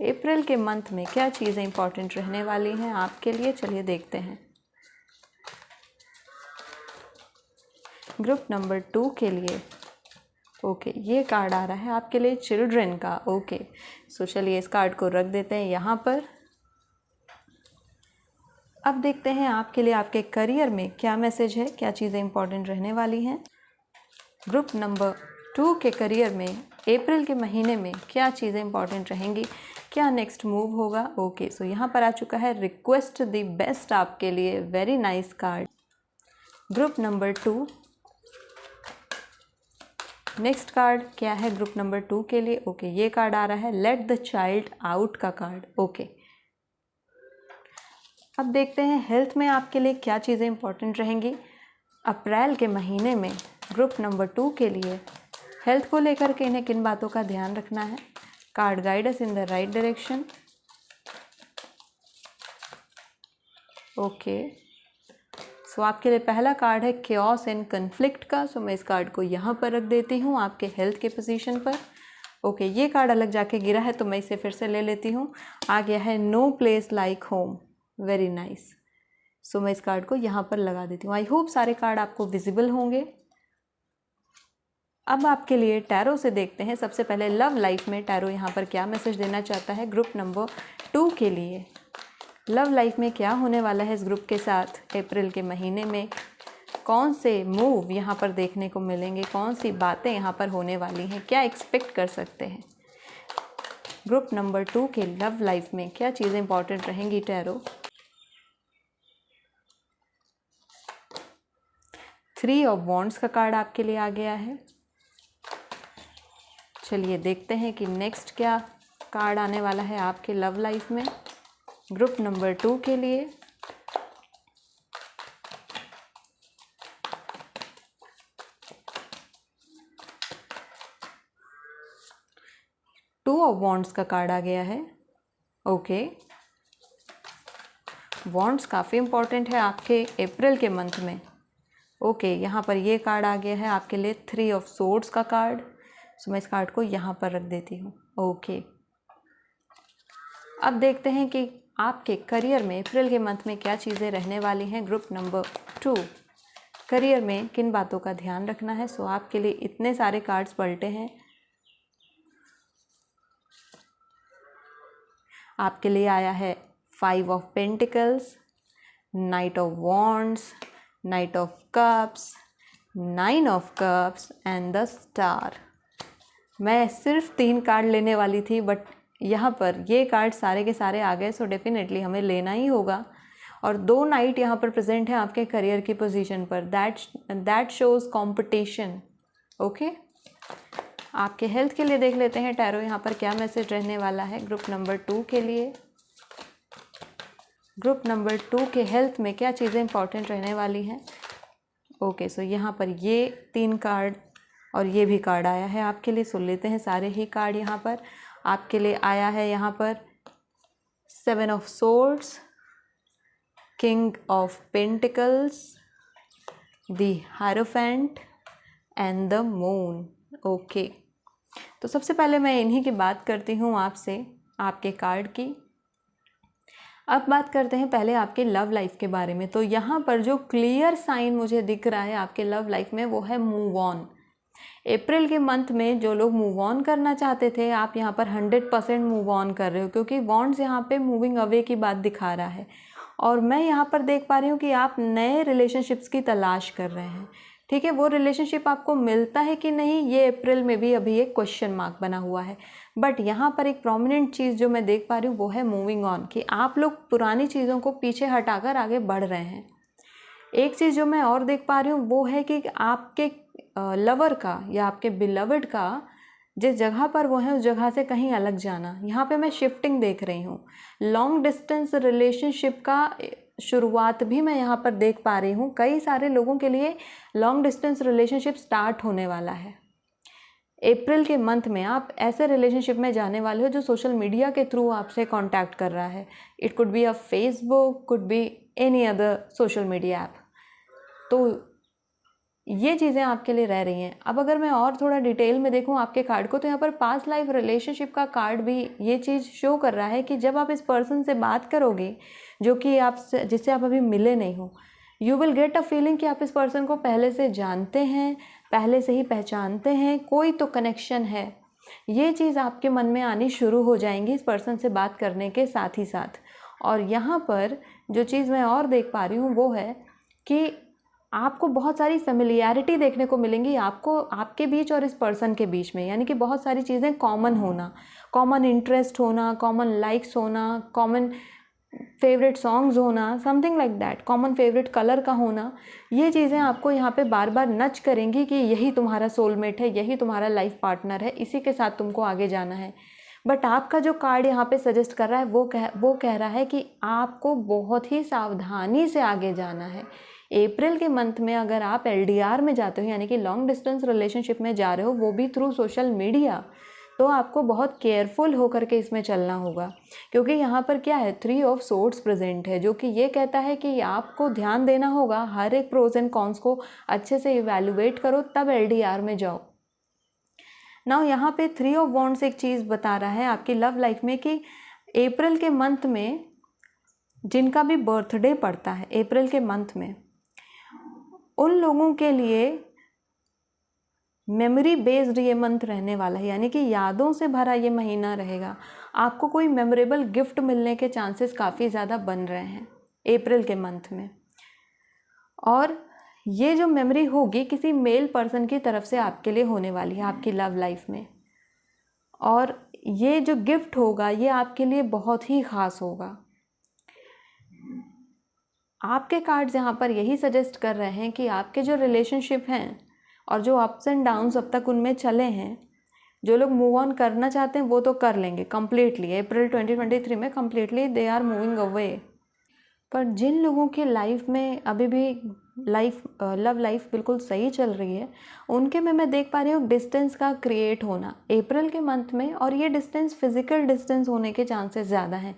अप्रैल के मंथ में क्या चीज़ें इंपॉर्टेंट रहने वाली हैं आपके लिए, चलिए देखते हैं। ग्रुप नंबर 2 के लिए ओके, ये कार्ड आ रहा है आपके लिए चिल्ड्रन का। ओके, सो चलिए इस कार्ड को रख देते हैं यहाँ पर। अब देखते हैं आपके लिए आपके करियर में क्या मैसेज है, क्या चीज़ें इंपॉर्टेंट रहने वाली हैं। ग्रुप नंबर 2 के करियर में अप्रैल के महीने में क्या चीज़ें इंपॉर्टेंट रहेंगी, क्या नेक्स्ट मूव होगा। ओके, सो यहाँ पर आ चुका है रिक्वेस्ट द बेस्ट आपके लिए। Very nice card. Group number 2 next card क्या है ग्रुप नंबर 2 के लिए। ओके, ये कार्ड आ रहा है लेट द चाइल्ड आउट का कार्ड। ओके, अब देखते हैं हेल्थ में आपके लिए क्या चीज़ें इंपॉर्टेंट रहेंगी अप्रैल के महीने में। ग्रुप नंबर 2 के लिए हेल्थ को लेकर के इन्हें किन बातों का ध्यान रखना है। Card guide us in the right direction. Okay, so आपके लिए पहला कार्ड है केओस एंड कन्फ्लिक्ट का। सो मैं इस कार्ड को यहाँ पर रख देती हूँ आपके हेल्थ के पोजीशन पर। ओके, ये कार्ड अलग जाके गिरा है तो मैं इसे फिर से ले लेती हूँ। आ गया है no place like home. Very nice. So मैं इस कार्ड को यहाँ पर लगा देती हूँ। आई होप सारे कार्ड आपको विजिबल होंगे। अब आपके लिए टैरो से देखते हैं। सबसे पहले लव लाइफ में टैरो यहाँ पर क्या मैसेज देना चाहता है ग्रुप नंबर 2 के लिए। लव लाइफ में क्या होने वाला है इस ग्रुप के साथ अप्रैल के महीने में, कौन से मूव यहाँ पर देखने को मिलेंगे, कौन सी बातें यहाँ पर होने वाली हैं, क्या एक्सपेक्ट कर सकते हैं। ग्रुप नंबर 2 के लव लाइफ में क्या चीज़ें इंपॉर्टेंट रहेंगी टैरो। 3 ऑफ वॉन्ड्स का कार्ड आपके लिए आ गया है। चलिए देखते हैं कि नेक्स्ट क्या कार्ड आने वाला है आपके लव लाइफ में ग्रुप नंबर 2 के लिए। टू ऑफ वॉन्ड्स का कार्ड आ गया है। ओके, वॉन्ड्स काफ़ी इंपॉर्टेंट है आपके अप्रैल के मंथ में। ओके, यहाँ पर ये कार्ड आ गया है आपके लिए 3 ऑफ सोर्ड्स का कार्ड। सो मैं इस कार्ड को यहाँ पर रख देती हूँ। ओके, अब देखते हैं कि आपके करियर में अप्रैल के मंथ में क्या चीज़ें रहने वाली हैं ग्रुप नंबर 2। करियर में किन बातों का ध्यान रखना है। सो आपके लिए इतने सारे कार्ड्स पलटे हैं। आपके लिए आया है 5 of pentacles, night of wands, night of cups, 9 of cups and the star. मैं सिर्फ 3 कार्ड लेने वाली थी बट यहाँ पर ये कार्ड सारे के सारे आ गए। सो डेफिनेटली हमें लेना ही होगा। और 2 नाइट यहाँ पर प्रेजेंट है आपके करियर की पोजीशन पर। That shows competition. ओके, आपके हेल्थ के लिए देख लेते हैं टैरो यहाँ पर क्या मैसेज रहने वाला है ग्रुप नंबर 2 के लिए। ग्रुप नंबर 2 के हेल्थ में क्या चीज़ें इंपॉर्टेंट रहने वाली हैं। ओके, सो यहाँ पर ये 3 कार्ड और ये भी कार्ड आया है आपके लिए। सुन लेते हैं सारे ही कार्ड। यहाँ पर आपके लिए आया है यहाँ पर 7 of swords, king of pentacles, the hierophant and the moon. Okay, तो सबसे पहले मैं इन्हीं की बात करती हूँ आपसे, आपके कार्ड की। अब बात करते हैं पहले आपके लव लाइफ के बारे में। तो यहाँ पर जो क्लियर साइन मुझे दिख रहा है आपके लव लाइफ में वो है मूव ऑन। अप्रैल के मंथ में जो लोग मूव ऑन करना चाहते थे, आप यहाँ पर 100% मूव ऑन कर रहे हो, क्योंकि वॉन्ड्स यहाँ पे मूविंग अवे की बात दिखा रहा है। और मैं यहाँ पर देख पा रही हूँ कि आप नए रिलेशनशिप्स की तलाश कर रहे हैं। ठीक है, वो रिलेशनशिप आपको मिलता है कि नहीं, ये अप्रैल में भी अभी एक क्वेश्चन मार्क बना हुआ है। बट यहाँ पर एक प्रोमिनेंट चीज़ जो मैं देख पा रही हूँ वो है मूविंग ऑन, कि आप लोग पुरानी चीज़ों को पीछे हटाकर आगे बढ़ रहे हैं। एक चीज़ जो मैं और देख पा रही हूँ वो है कि आपके लवर का या आपके बिलवड का जिस जगह पर वो है उस जगह से कहीं अलग जाना। यहाँ पे मैं शिफ्टिंग देख रही हूँ। लॉन्ग डिस्टेंस रिलेशनशिप का शुरुआत भी मैं यहाँ पर देख पा रही हूँ। कई सारे लोगों के लिए लॉन्ग डिस्टेंस रिलेशनशिप स्टार्ट होने वाला है। अप्रैल के मंथ में आप ऐसे रिलेशनशिप में जाने वाले हो जो सोशल मीडिया के थ्रू आपसे कांटेक्ट कर रहा है। It could be a Facebook, could be any other social media app. तो ये चीज़ें आपके लिए रह रही हैं। अब अगर मैं और थोड़ा डिटेल में देखूं आपके कार्ड को, तो यहाँ पर पास्ट लाइफ रिलेशनशिप का कार्ड भी ये चीज़ शो कर रहा है कि जब आप इस पर्सन से बात करोगे जो कि आपसे, जिससे आप अभी मिले नहीं हो, you will get a feeling कि आप इस पर्सन को पहले से जानते हैं, पहले से ही पहचानते हैं, कोई तो कनेक्शन है। ये चीज़ आपके मन में आनी शुरू हो जाएंगी इस पर्सन से बात करने के साथ ही साथ। और यहाँ पर जो चीज़ मैं और देख पा रही हूँ वो है कि आपको बहुत सारी फेमिलियरिटी देखने को मिलेंगी आपको, आपके बीच और इस पर्सन के बीच में। यानी कि बहुत सारी चीज़ें कॉमन होना, कॉमन इंटरेस्ट होना, कॉमन लाइक्स होना, कॉमन फेवरेट सॉन्ग्स होना, something like that, common favourite colour का होना। ये चीज़ें आपको यहाँ पे बार बार नच करेंगी कि यही तुम्हारा सोलमेट है, यही तुम्हारा लाइफ पार्टनर है, इसी के साथ तुमको आगे जाना है। बट आपका जो कार्ड यहाँ पे सजेस्ट कर रहा है वो कह रहा है कि आपको बहुत ही सावधानी से आगे जाना है। अप्रैल के मंथ में अगर आप LDR में जाते हो, यानी कि लॉन्ग डिस्टेंस रिलेशनशिप में जा रहे हो, वो भी थ्रू सोशल मीडिया, तो आपको बहुत केयरफुल होकर के इसमें चलना होगा। क्योंकि यहाँ पर क्या है, 3 ऑफ सोर्ड्स प्रेजेंट है, जो कि ये कहता है कि आपको ध्यान देना होगा, हर एक प्रोज एंड कॉन्स को अच्छे से इवैल्यूएट करो, तब LDR में जाओ। नाउ यहाँ पे 3 ऑफ वॉन्ड्स एक चीज़ बता रहा है आपकी लव लाइफ में कि अप्रैल के मंथ में जिनका भी बर्थडे पड़ता है अप्रैल के मंथ में, उन लोगों के लिए मेमोरी बेस्ड ये मंथ रहने वाला है। यानी कि यादों से भरा ये महीना रहेगा। आपको कोई मेमोरेबल गिफ्ट मिलने के चांसेस काफ़ी ज़्यादा बन रहे हैं अप्रैल के मंथ में। और ये जो मेमोरी होगी किसी मेल पर्सन की तरफ से आपके लिए होने वाली है आपकी लव लाइफ में। और ये जो गिफ्ट होगा ये आपके लिए बहुत ही ख़ास होगा। आपके कार्ड्स यहाँ पर यही सजेस्ट कर रहे हैं कि आपके जो रिलेशनशिप हैं और जो अप्स एंड डाउन्स अब तक उनमें चले हैं, जो लोग मूव ऑन करना चाहते हैं वो तो कर लेंगे कम्प्लीटली, अप्रैल 2023 में completely they are moving away. पर जिन लोगों की लाइफ में अभी भी लव लाइफ बिल्कुल सही चल रही है, उनके में मैं देख पा रही हूँ डिस्टेंस का क्रिएट होना अप्रैल के मंथ में। और ये डिस्टेंस फिजिकल डिस्टेंस होने के चांसेस ज़्यादा हैं।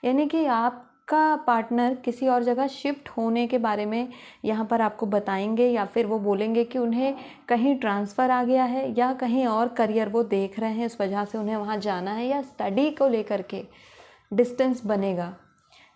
यानी कि आपका पार्टनर किसी और जगह शिफ्ट होने के बारे में यहाँ पर आपको बताएंगे, या फिर वो बोलेंगे कि उन्हें कहीं ट्रांसफ़र आ गया है या कहीं और करियर वो देख रहे हैं, उस वजह से उन्हें वहाँ जाना है, या स्टडी को लेकर के डिस्टेंस बनेगा।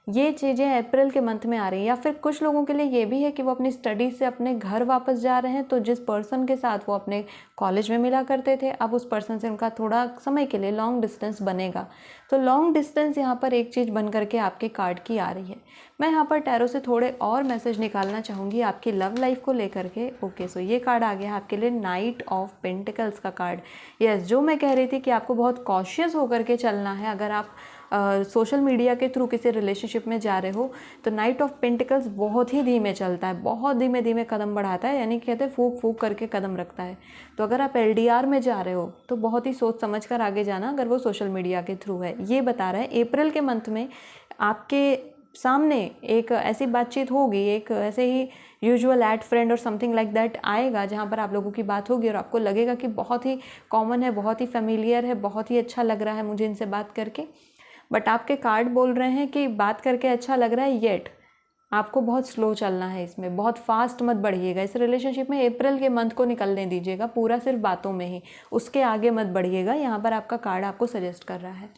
ये चीज़ें अप्रैल के मंथ में आ रही हैं। या फिर कुछ लोगों के लिए ये भी है कि वो अपनी स्टडी से अपने घर वापस जा रहे हैं, तो जिस पर्सन के साथ वो अपने कॉलेज में मिला करते थे, अब उस पर्सन से उनका थोड़ा समय के लिए लॉन्ग डिस्टेंस बनेगा। तो लॉन्ग डिस्टेंस यहाँ पर एक चीज़ बन करके आपके कार्ड की आ रही है। मैं यहाँ पर टैरो से थोड़े और मैसेज निकालना चाहूँगी आपकी लव लाइफ को लेकर के। ओके, सो ये कार्ड आ गया आपके लिए नाइट ऑफ पेंटिकल्स का कार्ड। यस, जो मैं कह रही थी कि आपको बहुत कॉशियस होकर के चलना है अगर आप सोशल मीडिया के थ्रू किसी रिलेशनशिप में जा रहे हो। तो नाइट ऑफ पेंटिकल्स बहुत ही धीमे चलता है, बहुत धीमे धीमे कदम बढ़ाता है, यानी कहते हैं फूक फूक करके कदम रखता है। तो अगर आप LDR में जा रहे हो तो बहुत ही सोच समझ कर आगे जाना, अगर वो सोशल मीडिया के थ्रू है। ये बता रहा है अप्रैल के मंथ में आपके सामने एक ऐसी बातचीत होगी, एक ऐसे ही यूजुअल एट फ्रेंड और समथिंग लाइक दैट आएगा, जहाँ पर आप लोगों की बात होगी और आपको लगेगा कि बहुत ही कॉमन है, बहुत ही फेमिलियर है, बहुत ही अच्छा लग रहा है मुझे इनसे बात करके। बट आपके कार्ड बोल रहे हैं कि बात करके अच्छा लग रहा है, येट आपको बहुत स्लो चलना है इसमें, बहुत फास्ट मत बढ़िएगा इस रिलेशनशिप में। अप्रैल के मंथ को निकलने दीजिएगा पूरा सिर्फ बातों में ही, उसके आगे मत बढ़िएगा। यहाँ पर आपका कार्ड आपको सजेस्ट कर रहा है।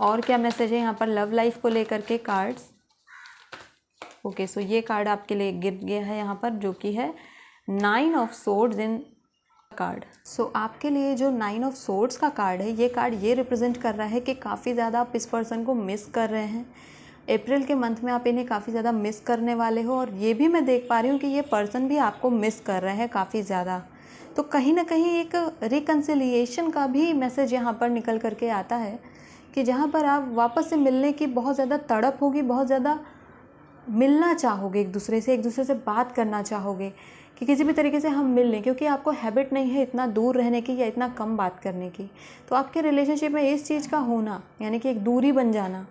और क्या मैसेज है यहाँ पर लव लाइफ को लेकर के कार्ड्स? ओके, सो ये कार्ड आपके लिए गिर गया है यहाँ पर, जो कि है 9 ऑफ सोर्ड्स इन कार्ड। सो आपके लिए जो 9 ऑफ सोर्ड्स का कार्ड है, ये कार्ड ये रिप्रेजेंट कर रहा है कि काफ़ी ज़्यादा आप इस पर्सन को मिस कर रहे हैं। अप्रैल के मंथ में आप इन्हें काफ़ी ज़्यादा मिस करने वाले हो। और ये भी मैं देख पा रही हूँ कि ये पर्सन भी आपको मिस कर रहे हैं काफ़ी ज़्यादा। तो कहीं ना कहीं एक रिकन्सिलिएशन का भी मैसेज यहाँ पर निकल करके आता है कि जहाँ पर आप वापस से मिलने की बहुत ज़्यादा तड़प होगी, बहुत ज़्यादा मिलना चाहोगे एक दूसरे से बात करना चाहोगे कि किसी भी तरीके से हम मिल लें, क्योंकि आपको हैबिट नहीं है इतना दूर रहने की या इतना कम बात करने की। तो आपके रिलेशनशिप में इस चीज़ का होना, यानी कि एक दूरी बन जाना,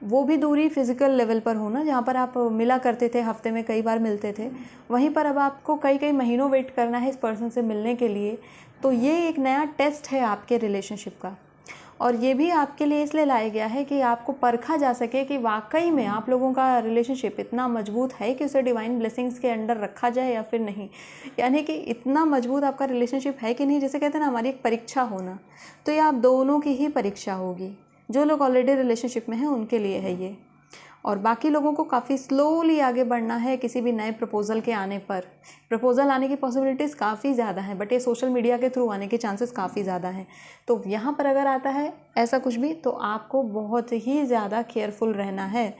वो भी दूरी फिज़िकल लेवल पर होना, जहाँ पर आप मिला करते थे, हफ्ते में कई बार मिलते थे, वहीं पर अब आपको कई महीनों वेट करना है इस पर्सन से मिलने के लिए। तो ये एक नया टेस्ट है आपके रिलेशनशिप का, और ये भी आपके लिए इसलिए लाया गया है कि आपको परखा जा सके कि वाकई में आप लोगों का रिलेशनशिप इतना मजबूत है कि उसे डिवाइन ब्लेसिंग्स के अंडर रखा जाए या फिर नहीं। यानी कि इतना मजबूत आपका रिलेशनशिप है कि नहीं, जैसे कहते हैं ना हमारी एक परीक्षा होना, तो ये आप दोनों की ही परीक्षा होगी। जो लोग ऑलरेडी रिलेशनशिप में हैं उनके लिए है ये, और बाकी लोगों को काफ़ी स्लोली आगे बढ़ना है किसी भी नए प्रपोज़ल के आने पर। प्रपोज़ल आने की पॉसिबिलिटीज़ काफ़ी ज़्यादा हैं, बट ये सोशल मीडिया के थ्रू आने के चांसेस काफ़ी ज़्यादा हैं। तो यहाँ पर अगर आता है ऐसा कुछ भी, तो आपको बहुत ही ज़्यादा केयरफुल रहना है।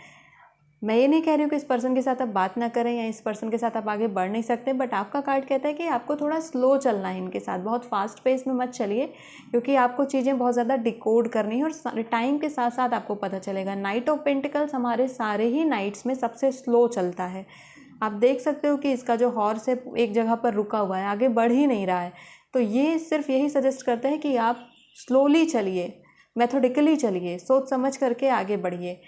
मैं ये नहीं कह रही हूँ कि इस पर्सन के साथ आप बात ना करें या इस पर्सन के साथ आप आगे बढ़ नहीं सकते, बट आपका कार्ड कहता है कि आपको थोड़ा स्लो चलना है इनके साथ, बहुत फास्ट पेस में मत चलिए, क्योंकि आपको चीज़ें बहुत ज़्यादा डिकोड करनी है और टाइम के साथ साथ आपको पता चलेगा। नाइट ऑफ पेंटिकल्स हमारे सारे ही नाइट्स में सबसे स्लो चलता है। आप देख सकते हो कि इसका जो हॉर्स है एक जगह पर रुका हुआ है, आगे बढ़ ही नहीं रहा है। तो ये सिर्फ यही सजेस्ट करता है कि आप स्लोली चलिए, मेथोडिकली चलिए, सोच समझ करके आगे बढ़िए,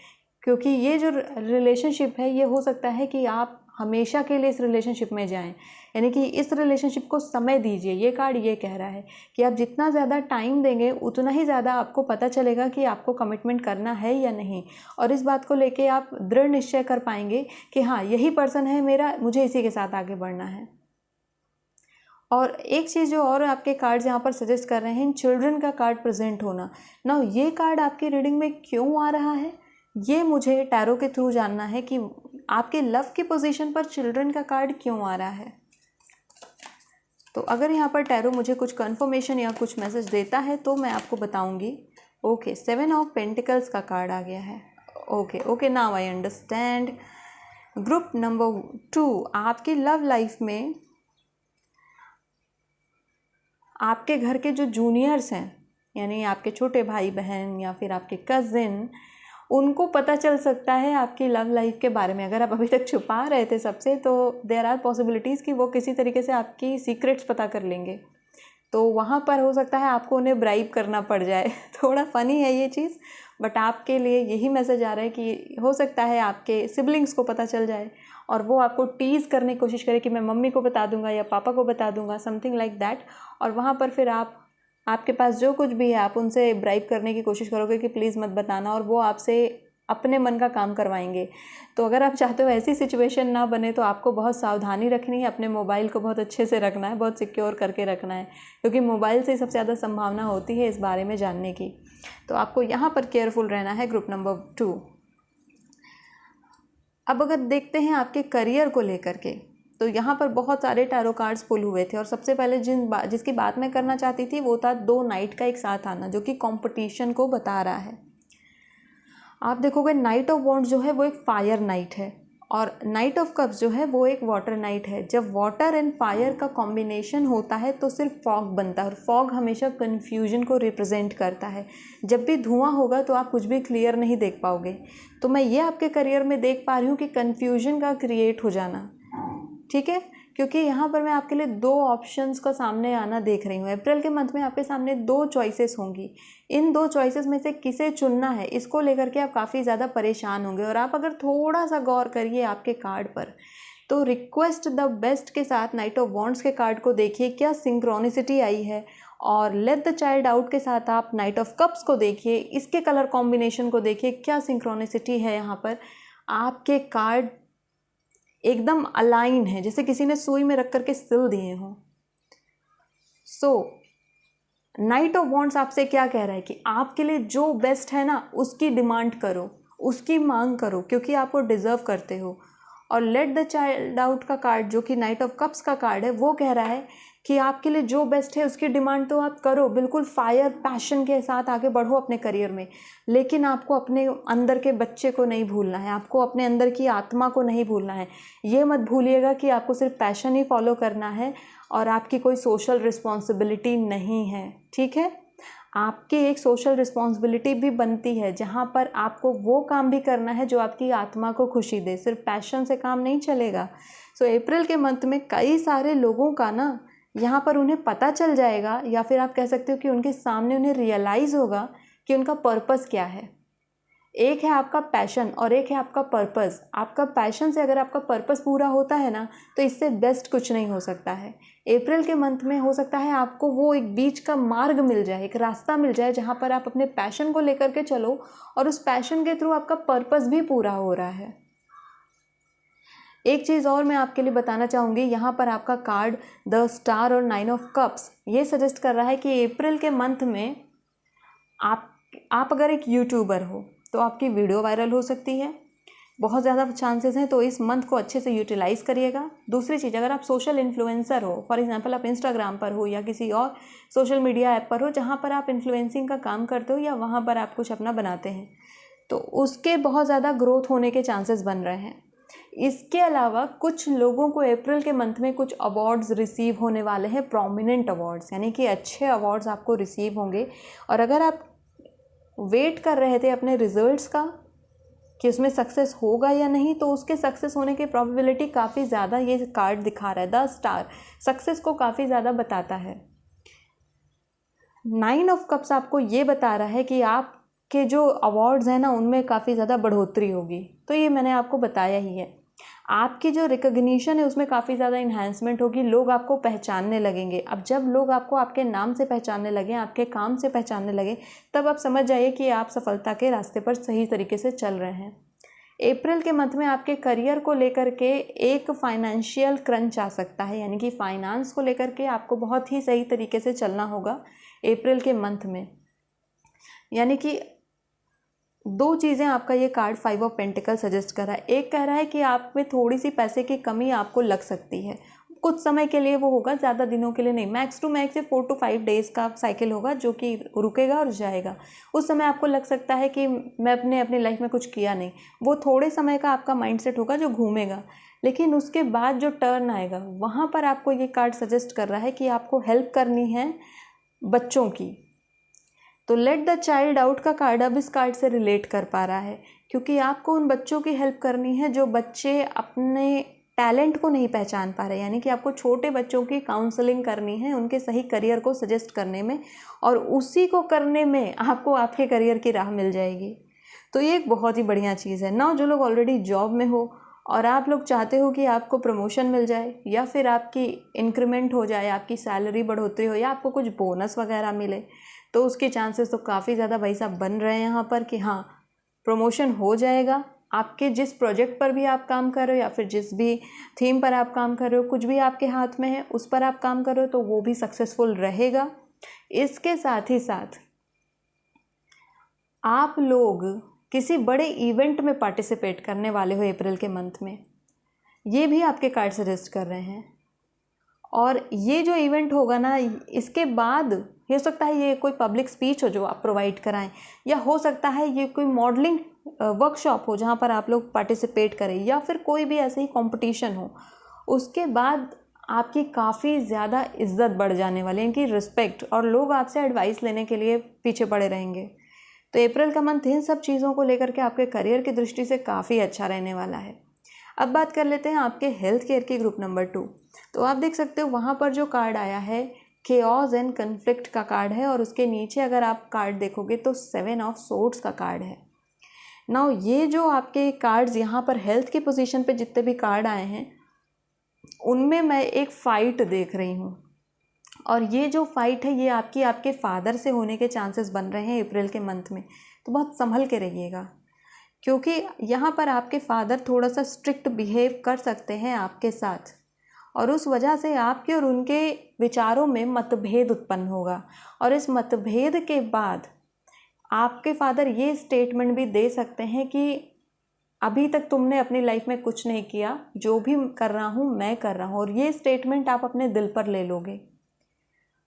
क्योंकि ये जो रिलेशनशिप है ये हो सकता है कि आप हमेशा के लिए इस रिलेशनशिप में जाएं, यानी कि इस रिलेशनशिप को समय दीजिए। ये कार्ड ये कह रहा है कि आप जितना ज़्यादा टाइम देंगे उतना ही ज़्यादा आपको पता चलेगा कि आपको कमिटमेंट करना है या नहीं, और इस बात को लेके आप दृढ़ निश्चय कर पाएंगे कि हाँ यही पर्सन है मेरा, मुझे इसी के साथ आगे बढ़ना है। और एक चीज़ जो और आपके कार्ड्स यहाँ पर सजेस्ट कर रहे हैं, चिल्ड्रन का कार्ड प्रेजेंट होना। ना ये कार्ड आपकी रीडिंग में क्यों आ रहा है, ये मुझे टैरो के थ्रू जानना है कि आपके लव की पोजीशन पर चिल्ड्रन का कार्ड क्यों आ रहा है। तो अगर यहाँ पर टैरो मुझे कुछ कंफर्मेशन या कुछ मैसेज देता है तो मैं आपको बताऊंगी। ओके, 7 ऑफ पेंटिकल्स का कार्ड आ गया है। Okay, now I understand. Group number 2, आपकी लव लाइफ में आपके घर के जो जूनियर्स हैं, यानी आपके छोटे भाई बहन या फिर आपके कज़िन, उनको पता चल सकता है आपकी लव लाइफ के बारे में। अगर आप अभी तक छुपा रहे थे सबसे, तो देयर आर पॉसिबिलिटीज़ कि वो किसी तरीके से आपकी सीक्रेट्स पता कर लेंगे। तो वहाँ पर हो सकता है आपको उन्हें ब्राइब करना पड़ जाए। थोड़ा फ़नी है ये चीज़, बट आपके लिए यही मैसेज आ रहा है कि हो सकता है आपके सिबलिंग्स को पता चल जाए और वो आपको टीज़ करने की कोशिश करे कि मैं मम्मी को बता दूंगा या पापा को बता दूंगा, समथिंग लाइक दैट। और वहाँ पर फिर आपके पास जो कुछ भी है आप उनसे ब्राइब करने की कोशिश करोगे कि प्लीज़ मत बताना, और वो आपसे अपने मन का काम करवाएंगे। तो अगर आप चाहते हो ऐसी सिचुएशन ना बने तो आपको बहुत सावधानी रखनी है, अपने मोबाइल को बहुत अच्छे से रखना है, बहुत सिक्योर करके रखना है, क्योंकि मोबाइल से सबसे ज़्यादा संभावना होती है इस बारे में जानने की। तो आपको यहाँ पर केयरफुल रहना है, ग्रुप नंबर 2। अब अगर देखते हैं आपके करियर को लेकर के, तो यहाँ पर बहुत सारे टैरो कार्ड्स पुल हुए थे, और सबसे पहले जिसकी बात मैं करना चाहती थी वो था 2 नाइट का एक साथ आना, जो कि कंपटीशन को बता रहा है। आप देखोगे नाइट ऑफ वॉन्ड्स जो है वो एक फायर नाइट है, और नाइट ऑफ कप्स जो है वो एक वाटर नाइट है। जब वाटर एंड फायर का कॉम्बिनेशन होता है तो सिर्फ फॉग बनता है, और फॉग हमेशा कन्फ्यूजन को रिप्रेजेंट करता है। जब भी धुआं होगा तो आप कुछ भी क्लियर नहीं देख पाओगे। तो मैं ये आपके करियर में देख पा रही हूँ कि कन्फ्यूजन का क्रिएट हो जाना, ठीक है, क्योंकि यहाँ पर मैं आपके लिए 2 ऑप्शंस का सामने आना देख रही हूँ। अप्रैल के मंथ में आपके सामने 2 चॉइसेस होंगी। इन 2 चॉइसेस में से किसे चुनना है, इसको लेकर के आप काफ़ी ज़्यादा परेशान होंगे। और आप अगर थोड़ा सा गौर करिए आपके कार्ड पर, तो रिक्वेस्ट द बेस्ट के साथ नाइट ऑफ वॉन्ड्स के कार्ड को देखिए, क्या सिंक्रोनिसिटी आई है, और लेट द चाइल्ड आउट के साथ आप नाइट ऑफ कप्स को देखिए, इसके कलर कॉम्बिनेशन को देखिए, क्या सिंक्रोनिसिटी है। यहाँ पर आपके कार्ड एकदम अलाइन है, जैसे किसी ने सुई में रख करके सिल दिए हों। सो नाइट ऑफ वॉन्ड्स आपसे क्या कह रहा है कि आपके लिए जो बेस्ट है ना उसकी डिमांड करो, उसकी मांग करो, क्योंकि आप वो डिज़र्व करते हो। और लेट द चाइल्ड आउट का कार्ड जो कि नाइट ऑफ कप्स का कार्ड है, वो कह रहा है कि आपके लिए जो बेस्ट है उसकी डिमांड तो आप करो, बिल्कुल फायर पैशन के साथ आगे बढ़ो अपने करियर में, लेकिन आपको अपने अंदर के बच्चे को नहीं भूलना है, आपको अपने अंदर की आत्मा को नहीं भूलना है। ये मत भूलिएगा कि आपको सिर्फ पैशन ही फॉलो करना है और आपकी कोई सोशल रिस्पॉन्सिबिलिटी नहीं है, ठीक है। आपकी एक सोशल रिस्पॉन्सिबिलिटी भी बनती है, जहाँ पर आपको वो काम भी करना है जो आपकी आत्मा को खुशी दे, सिर्फ पैशन से काम नहीं चलेगा। सो अप्रैल के मंथ में कई सारे लोगों का ना यहाँ पर उन्हें पता चल जाएगा, या फिर आप कह सकते हो कि उनके सामने उन्हें रियलाइज़ होगा कि उनका पर्पस क्या है। एक है आपका पैशन और एक है आपका पर्पस। आपका पैशन से अगर आपका पर्पस पूरा होता है ना, तो इससे बेस्ट कुछ नहीं हो सकता है। अप्रैल के मंथ में हो सकता है आपको वो एक बीच का मार्ग मिल जाए, एक रास्ता मिल जाए जहाँ पर आप अपने पैशन को लेकर के चलो और उस पैशन के थ्रू आपका पर्पस भी पूरा हो रहा है। एक चीज़ और मैं आपके लिए बताना चाहूँगी, यहाँ पर आपका कार्ड द स्टार और 9 ऑफ कप्स ये सजेस्ट कर रहा है कि अप्रैल के मंथ में आप अगर एक यूट्यूबर हो तो आपकी वीडियो वायरल हो सकती है, बहुत ज़्यादा चांसेस हैं, तो इस मंथ को अच्छे से यूटिलाइज़ करिएगा। दूसरी चीज़, अगर आप सोशल इन्फ्लुएंसर हो, फॉर एग्जांपल आप इंस्टाग्राम पर हो या किसी और सोशल मीडिया ऐप पर हो जहाँ पर आप इन्फ्लुएंसिंग का काम करते हो या वहाँ पर आप कुछ अपना बनाते हैं, तो उसके बहुत ज़्यादा ग्रोथ होने के चांसेस बन रहे हैं। इसके अलावा कुछ लोगों को अप्रैल के मंथ में कुछ अवार्ड्स रिसीव होने वाले हैं, प्रोमिनेंट अवार्ड्स, यानी कि अच्छे अवार्ड्स आपको रिसीव होंगे। और अगर आप वेट कर रहे थे अपने रिजल्ट्स का कि उसमें सक्सेस होगा या नहीं, तो उसके सक्सेस होने की प्रोबेबिलिटी काफ़ी ज़्यादा ये कार्ड दिखा रहा है। द स्टार सक्सेस को काफ़ी ज़्यादा बताता है। 9 ऑफ कप्स आपको ये बता रहा है कि आपके जो अवार्ड्स हैं ना, उनमें काफ़ी ज़्यादा बढ़ोतरी होगी। तो ये मैंने आपको बताया ही है। आपकी जो रिकग्निशन है उसमें काफ़ी ज़्यादा इन्हांसमेंट होगी, लोग आपको पहचानने लगेंगे। अब जब लोग आपको आपके नाम से पहचानने लगें, आपके काम से पहचानने लगें, तब आप समझ जाइए कि आप सफलता के रास्ते पर सही तरीके से चल रहे हैं। अप्रैल के मंथ में आपके करियर को लेकर के एक फाइनेंशियल क्रंच आ सकता है, यानी कि फाइनेंस को लेकर के आपको बहुत ही सही तरीके से चलना होगा अप्रैल के मंथ में। यानी कि दो चीज़ें आपका ये कार्ड 5 ऑफ पेंटिकल सजेस्ट कर रहा है। एक कह रहा है कि आप में थोड़ी सी पैसे की कमी आपको लग सकती है, कुछ समय के लिए वो होगा, ज़्यादा दिनों के लिए नहीं, max to max 4 to 5 days का साइकिल होगा जो कि रुकेगा और जाएगा। उस समय आपको लग सकता है कि मैं अपनी लाइफ में कुछ किया नहीं, वो थोड़े समय का आपका माइंडसेट होगा जो घूमेगा, लेकिन उसके बाद जो टर्न आएगा वहाँ पर आपको ये कार्ड सजेस्ट कर रहा है कि आपको हेल्प करनी है बच्चों की। तो लेट द चाइल्ड आउट का कार्ड अब इस कार्ड से रिलेट कर पा रहा है, क्योंकि आपको उन बच्चों की हेल्प करनी है जो बच्चे अपने टैलेंट को नहीं पहचान पा रहे, यानी कि आपको छोटे बच्चों की काउंसलिंग करनी है उनके सही करियर को सजेस्ट करने में, और उसी को करने में आपको आपके करियर की राह मिल जाएगी। तो ये एक बहुत ही बढ़िया चीज़ है ना। जो लोग ऑलरेडी जॉब में हो और आप लोग चाहते हो कि आपको प्रमोशन मिल जाए या फिर आपकी इंक्रीमेंट हो जाए, आपकी सैलरी बढ़ोतरी हो या आपको कुछ बोनस वगैरह मिले, तो उसके चांसेस तो काफ़ी ज़्यादा भाई साहब बन रहे हैं यहाँ पर कि हाँ प्रमोशन हो जाएगा। आपके जिस प्रोजेक्ट पर भी आप काम कर रहे हो या फिर जिस भी थीम पर आप काम कर रहे हो, कुछ भी आपके हाथ में है उस पर आप काम कर रहे हो, तो वो भी सक्सेसफुल रहेगा। इसके साथ ही साथ आप लोग किसी बड़े इवेंट में पार्टिसिपेट करने वाले हो अप्रैल के मंथ में, ये भी आपके कार्ड सजेस्ट कर रहे हैं। और ये जो इवेंट होगा ना, इसके बाद हो सकता है ये कोई पब्लिक स्पीच हो जो आप प्रोवाइड कराएं, या हो सकता है ये कोई मॉडलिंग वर्कशॉप हो जहाँ पर आप लोग पार्टिसिपेट करें, या फिर कोई भी ऐसे ही कंपटीशन हो। उसके बाद आपकी काफ़ी ज़्यादा इज्जत बढ़ जाने वाली है, इनकी रिस्पेक्ट, और लोग आपसे एडवाइस लेने के लिए पीछे पड़े रहेंगे। तो अप्रैल का मंथ इन सब चीज़ों को लेकर के आपके करियर की दृष्टि से काफ़ी अच्छा रहने वाला है। अब बात कर लेते हैं आपके हेल्थ केयर की ग्रुप नंबर 2। तो आप देख सकते हो वहाँ पर जो कार्ड आया है केओस एंड कन्फ्लिक्ट का कार्ड है, और उसके नीचे अगर आप कार्ड देखोगे तो 7 ऑफ सोर्ड्स का कार्ड है। नाउ ये जो आपके कार्ड्स यहाँ पर हेल्थ की पोजीशन पे जितने भी कार्ड आए हैं उनमें मैं एक फ़ाइट देख रही हूँ, और ये जो फाइट है ये आपके फादर से होने के चांसेस बन रहे हैं अप्रैल के मंथ में। तो बहुत संभल के रहिएगा, क्योंकि यहाँ पर आपके फादर थोड़ा सा स्ट्रिक्ट बिहेव कर सकते हैं आपके साथ, और उस वजह से आपके और उनके विचारों में मतभेद उत्पन्न होगा। और इस मतभेद के बाद आपके फादर ये स्टेटमेंट भी दे सकते हैं कि अभी तक तुमने अपनी लाइफ में कुछ नहीं किया, जो भी कर रहा हूँ मैं कर रहा हूँ, और ये स्टेटमेंट आप अपने दिल पर ले लोगे।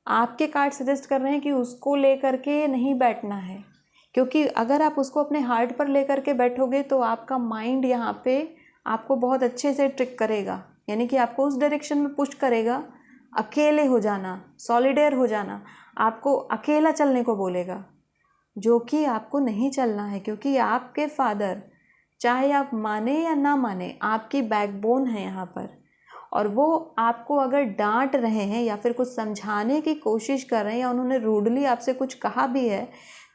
आपके कार्ड सजेस्ट कर रहे हैं कि उसको लेकर के नहीं बैठना है, क्योंकि अगर आप उसको अपने हार्ट पर लेकर के बैठोगे तो आपका माइंड यहाँ पे आपको बहुत अच्छे से ट्रिक करेगा, यानी कि आपको उस डायरेक्शन में पुश करेगा, अकेले हो जाना, सॉलिडेयर हो जाना, आपको अकेला चलने को बोलेगा, जो कि आपको नहीं चलना है। क्योंकि आपके फादर, चाहे आप माने या ना माने, आपकी बैकबोन है यहाँ पर, और वो आपको अगर डांट रहे हैं या फिर कुछ समझाने की कोशिश कर रहे हैं या उन्होंने रूडली आपसे कुछ कहा भी है,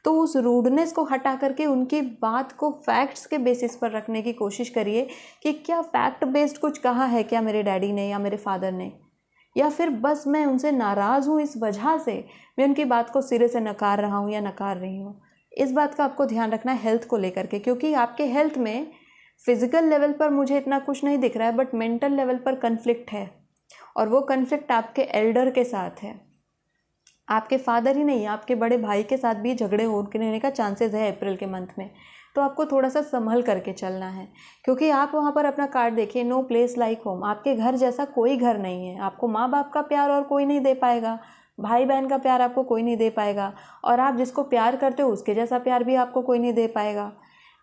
तो उस रूडनेस को हटा करके उनकी बात को फैक्ट्स के बेसिस पर रखने की कोशिश करिए कि क्या फैक्ट बेस्ड कुछ कहा है क्या मेरे डैडी ने या मेरे फादर ने, या फिर बस मैं उनसे नाराज़ हूँ इस वजह से मैं उनकी बात को सिरे से नकार रहा हूँ या नकार रही हूँ। इस बात का आपको ध्यान रखना है हेल्थ को लेकर के, क्योंकि आपके हेल्थ में फिजिकल लेवल पर मुझे इतना कुछ नहीं दिख रहा है, बट मेंटल लेवल पर कन्फ्लिक्ट है, और वो कन्फ्लिक्ट आपके एल्डर के साथ है। आपके फादर ही नहीं, आपके बड़े भाई के साथ भी झगड़े होने का चांसेस है अप्रैल के मंथ में। तो आपको थोड़ा सा संभल करके चलना है, क्योंकि आप वहाँ पर अपना कार्ड देखिए, नो प्लेस लाइक होम। आपके घर जैसा कोई घर नहीं है। आपको माँ बाप का प्यार और कोई नहीं दे पाएगा, भाई बहन का प्यार आपको कोई नहीं दे पाएगा, और आप जिसको प्यार करते हो उसके जैसा प्यार भी आपको कोई नहीं दे पाएगा।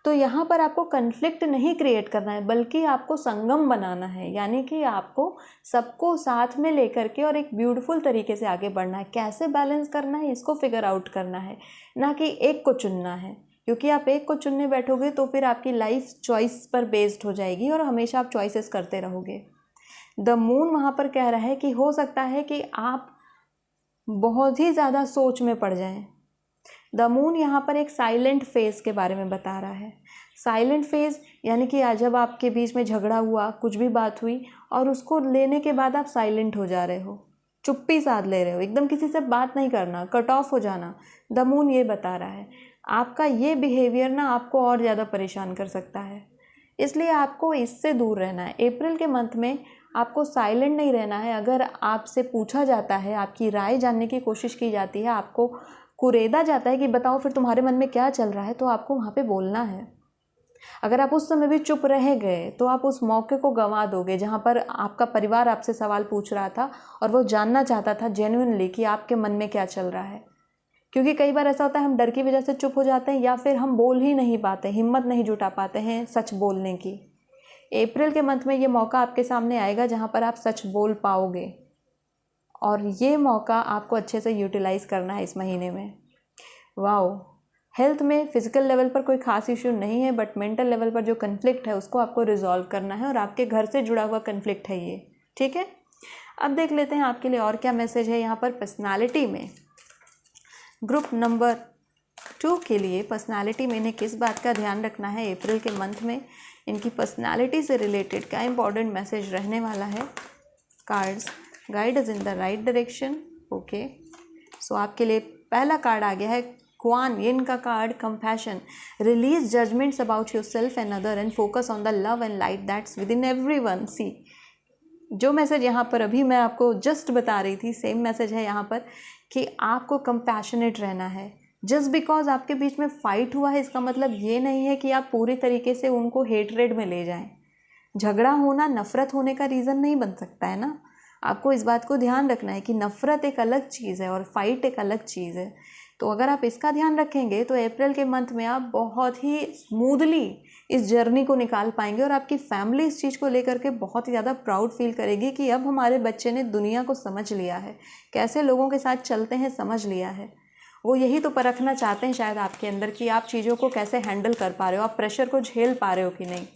तो यहाँ पर आपको कन्फ्लिक्ट नहीं क्रिएट करना है, बल्कि आपको संगम बनाना है, यानी कि आपको सबको साथ में लेकर के और एक ब्यूटीफुल तरीके से आगे बढ़ना है। कैसे बैलेंस करना है इसको फिगर आउट करना है, ना कि एक को चुनना है, क्योंकि आप एक को चुनने बैठोगे तो फिर आपकी लाइफ चॉइस पर बेस्ड हो जाएगी और हमेशा आप चॉइसेस करते रहोगे। द मून वहाँ पर कह रहा है कि हो सकता है कि आप बहुत ही ज़्यादा सोच में पड़ जाएं। द मून यहाँ पर एक साइलेंट फेज़ के बारे में बता रहा है। साइलेंट फेज़ यानी कि आज जब आपके बीच में झगड़ा हुआ, कुछ भी बात हुई और उसको लेने के बाद आप साइलेंट हो जा रहे हो, चुप्पी साध ले रहे हो, एकदम किसी से बात नहीं करना, कट ऑफ हो जाना। द मून ये बता रहा है आपका ये बिहेवियर ना आपको और ज़्यादा परेशान कर सकता है, इसलिए आपको इससे दूर रहना है। अप्रैल के मंथ में आपको साइलेंट नहीं रहना है। अगर आपसे पूछा जाता है, आपकी राय जानने की कोशिश की जाती है, आपको कुरेदा जाता है कि बताओ फिर तुम्हारे मन में क्या चल रहा है, तो आपको वहाँ पे बोलना है। अगर आप उस समय भी चुप रह गए तो आप उस मौके को गंवा दोगे जहाँ पर आपका परिवार आपसे सवाल पूछ रहा था और वो जानना चाहता था जेन्युइनली कि आपके मन में क्या चल रहा है। क्योंकि कई बार ऐसा होता है हम डर की वजह से चुप हो जाते हैं, या फिर हम बोल ही नहीं पाते, हिम्मत नहीं जुटा पाते हैं सच बोलने की। अप्रैल के मंथ में ये मौका आपके सामने आएगा जहाँ पर आप सच बोल पाओगे, और ये मौका आपको अच्छे से यूटिलाइज़ करना है इस महीने में। वाओ, हेल्थ में फिजिकल लेवल पर कोई खास इश्यू नहीं है, बट मेंटल लेवल पर जो कन्फ्लिक्ट है उसको आपको रिजॉल्व करना है, और आपके घर से जुड़ा हुआ कन्फ्लिक्ट है ये, ठीक है। अब देख लेते हैं आपके लिए और क्या मैसेज है यहाँ पर पर्सनालिटी में। ग्रुप नंबर 2 के लिए पर्सनालिटी में इन्हें किस बात का ध्यान रखना है अप्रैल के मंथ में, इनकी पर्सनालिटी से रिलेटेड क्या इंपॉर्टेंट मैसेज रहने वाला है। Cards guide us in the right direction. Okay, so आपके लिए पहला कार्ड आ गया है क्वान यिन का card, compassion. Release judgements about yourself and other and focus on the love and light that's within everyone. See, जो मैसेज यहाँ पर अभी मैं आपको जस्ट बता रही थी, सेम मैसेज है यहाँ पर कि आपको कंपैशनेट रहना है। जस्ट बिकॉज आपके बीच में फाइट हुआ है इसका मतलब ये नहीं है कि आप पूरी तरीके से उनको हेटरेड में ले जाएं। झगड़ा होना नफ़रत होने का रीज़न नहीं बन सकता है ना। आपको इस बात को ध्यान रखना है कि नफ़रत एक अलग चीज़ है और फाइट एक अलग चीज़ है। तो अगर आप इसका ध्यान रखेंगे तो अप्रैल के मंथ में आप बहुत ही स्मूथली इस जर्नी को निकाल पाएंगे, और आपकी फैमिली इस चीज़ को लेकर के बहुत ही ज़्यादा प्राउड फील करेगी कि अब हमारे बच्चे ने दुनिया को समझ लिया है, कैसे लोगों के साथ चलते हैं समझ लिया है। वो यही तो परखना चाहते हैं शायद आपके अंदर कि आप चीज़ों को कैसे हैंडल कर पा रहे हो, आप प्रेशर को झेल पा रहे हो कि नहीं।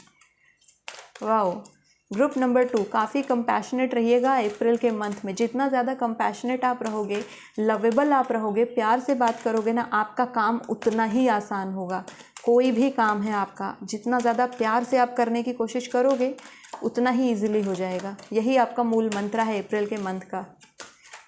वाओ, ग्रुप नंबर 2, काफ़ी कंपैशनेट रहिएगा अप्रैल के मंथ में। जितना ज़्यादा कंपैशनेट आप रहोगे, लवेबल आप रहोगे, प्यार से बात करोगे ना, आपका काम उतना ही आसान होगा। कोई भी काम है आपका, जितना ज़्यादा प्यार से आप करने की कोशिश करोगे उतना ही ईजिली हो जाएगा। यही आपका मूल मंत्र है अप्रैल के मंथ का।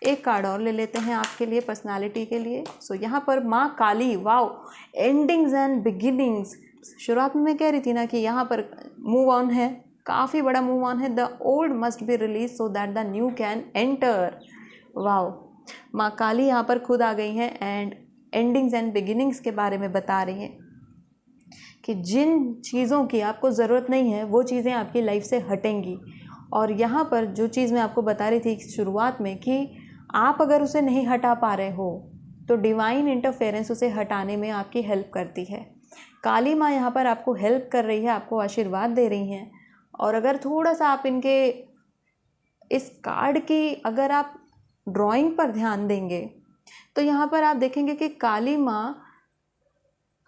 एक कार्ड और ले लेते हैं आपके लिए पर्सनालिटी के लिए। सो यहाँ पर माँ काली, वाओ, एंडिंग्स एंड बिगिनिंग्स। शुरुआत में मैं कह रही थी ना कि यहाँ पर मूव ऑन है, काफ़ी बड़ा मूव ऑन है। The old must be release so that the new can enter. Wow, माँ काली यहाँ पर खुद आ गई हैं एंड एंडिंग्स एंड बिगिनिंग्स के बारे में बता रही हैं कि जिन चीज़ों की आपको ज़रूरत नहीं है वो चीज़ें आपकी लाइफ से हटेंगी। और यहाँ पर जो चीज़ मैं आपको बता रही थी शुरुआत में कि आप अगर उसे नहीं हटा पा रहे हो तो डिवाइन इंटरफेरेंस उसे हटाने में आपकी हेल्प करती है। काली माँ यहाँ पर आपको हेल्प कर रही है, आपको आशीर्वाद दे रही हैं। और अगर थोड़ा सा आप इनके इस कार्ड की अगर आप ड्राइंग पर ध्यान देंगे तो यहाँ पर आप देखेंगे कि काली माँ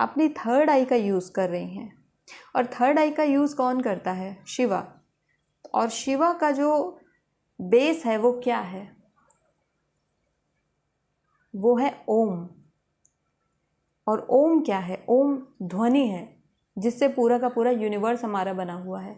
अपनी थर्ड आई का यूज़ कर रही हैं। और थर्ड आई का यूज़ कौन करता है? शिवा। और शिवा का जो बेस है वो क्या है? वो है ओम। और ओम क्या है? ओम ध्वनि है जिससे पूरा का पूरा यूनिवर्स हमारा बना हुआ है।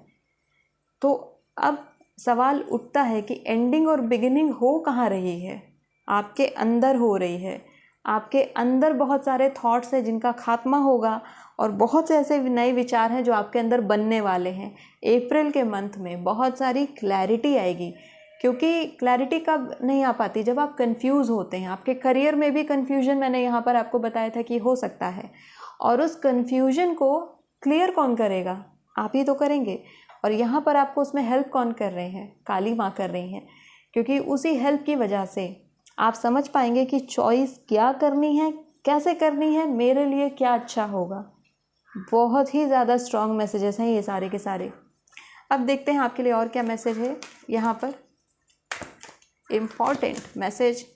तो अब सवाल उठता है कि एंडिंग और बिगिनिंग हो कहाँ रही है? आपके अंदर हो रही है। आपके अंदर बहुत सारे थॉट्स हैं जिनका खात्मा होगा और बहुत से ऐसे नए विचार हैं जो आपके अंदर बनने वाले हैं। अप्रैल के मंथ में बहुत सारी क्लैरिटी आएगी, क्योंकि क्लैरिटी कब नहीं आ पाती? जब आप कंफ्यूज होते हैं। आपके करियर में भी कंफ्यूजन मैंने यहाँ पर आपको बताया था कि हो सकता है, और उस कंफ्यूजन को क्लियर कौन करेगा? आप ही तो करेंगे। और यहाँ पर आपको उसमें हेल्प कौन कर रहे हैं? काली माँ कर रही हैं, क्योंकि उसी हेल्प की वजह से आप समझ पाएंगे कि चॉइस क्या करनी है, कैसे करनी है, मेरे लिए क्या अच्छा होगा। बहुत ही ज़्यादा स्ट्रॉन्ग मैसेजेस हैं ये सारे के सारे। अब देखते हैं आपके लिए और क्या मैसेज है यहाँ पर। Important message.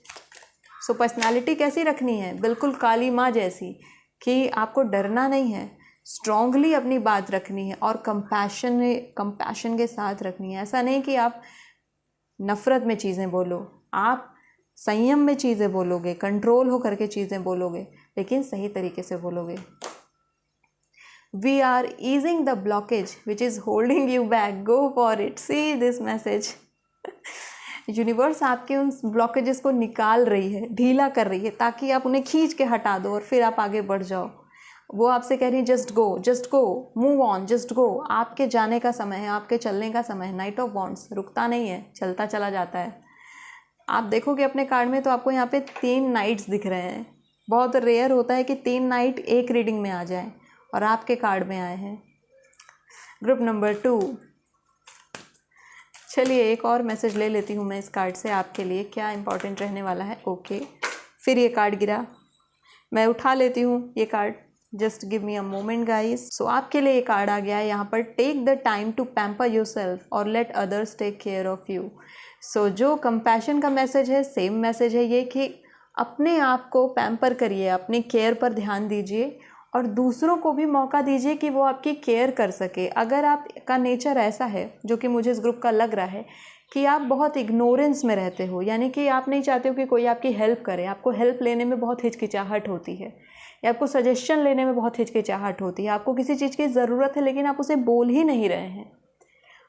सो पर्सनालिटी कैसी रखनी है? बिल्कुल काली माँ जैसी, कि आपको डरना नहीं है, स्ट्रांगली अपनी बात रखनी है और कंपैशन के साथ रखनी है। ऐसा नहीं कि आप नफ़रत में चीज़ें बोलो, आप संयम में चीज़ें बोलोगे, कंट्रोल हो करके चीज़ें बोलोगे, लेकिन सही तरीके से बोलोगे। We are easing the blockage which is holding you back, go for it, see this message. Universe आपके उन ब्लॉकेजेस को निकाल रही है, ढीला कर रही है, ताकि आप उन्हें खींच के हटा दो और फिर आप आगे बढ़ जाओ। वो आपसे कह रही है just go, move on, just go. आपके जाने का समय है, आपके चलने का समय है। नाइट ऑफ वॉन्ड्स रुकता नहीं है, चलता चला जाता है। आप देखोगे अपने कार्ड में तो आपको यहाँ पे 3 नाइट्स दिख रहे हैं। बहुत रेयर होता है कि 3 नाइट एक रीडिंग में आ जाए, और आपके कार्ड में आए हैं। Group number 2। चलिए एक और मैसेज ले लेती हूँ मैं इस कार्ड से आपके लिए, क्या इंपॉर्टेंट रहने वाला है। ओके, फिर ये कार्ड गिरा, मैं उठा लेती हूँ ये card. Just give me a moment guys. So आपके लिए ये कार्ड आ गया है यहाँ पर, take the time to pamper yourself और let others take care of you. So जो कंपैशन का मैसेज है, सेम मैसेज है ये, कि अपने आप को पैम्पर करिए, अपनी केयर पर ध्यान दीजिए और दूसरों को भी मौका दीजिए कि वो आपकी केयर कर सके। अगर आपका नेचर ऐसा है, जो कि मुझे इस ग्रुप का लग रहा है, कि आप बहुत इग्नोरेंस में रहते हो, यानी कि आप नहीं चाहते हो कि कोई आपकी हेल्प करे, आपको हेल्प लेने में बहुत हिचकिचाहट होती है, या आपको सजेशन लेने में बहुत हिचकिचाहट होती है, आपको किसी चीज़ की ज़रूरत है लेकिन आप उसे बोल ही नहीं रहे हैं।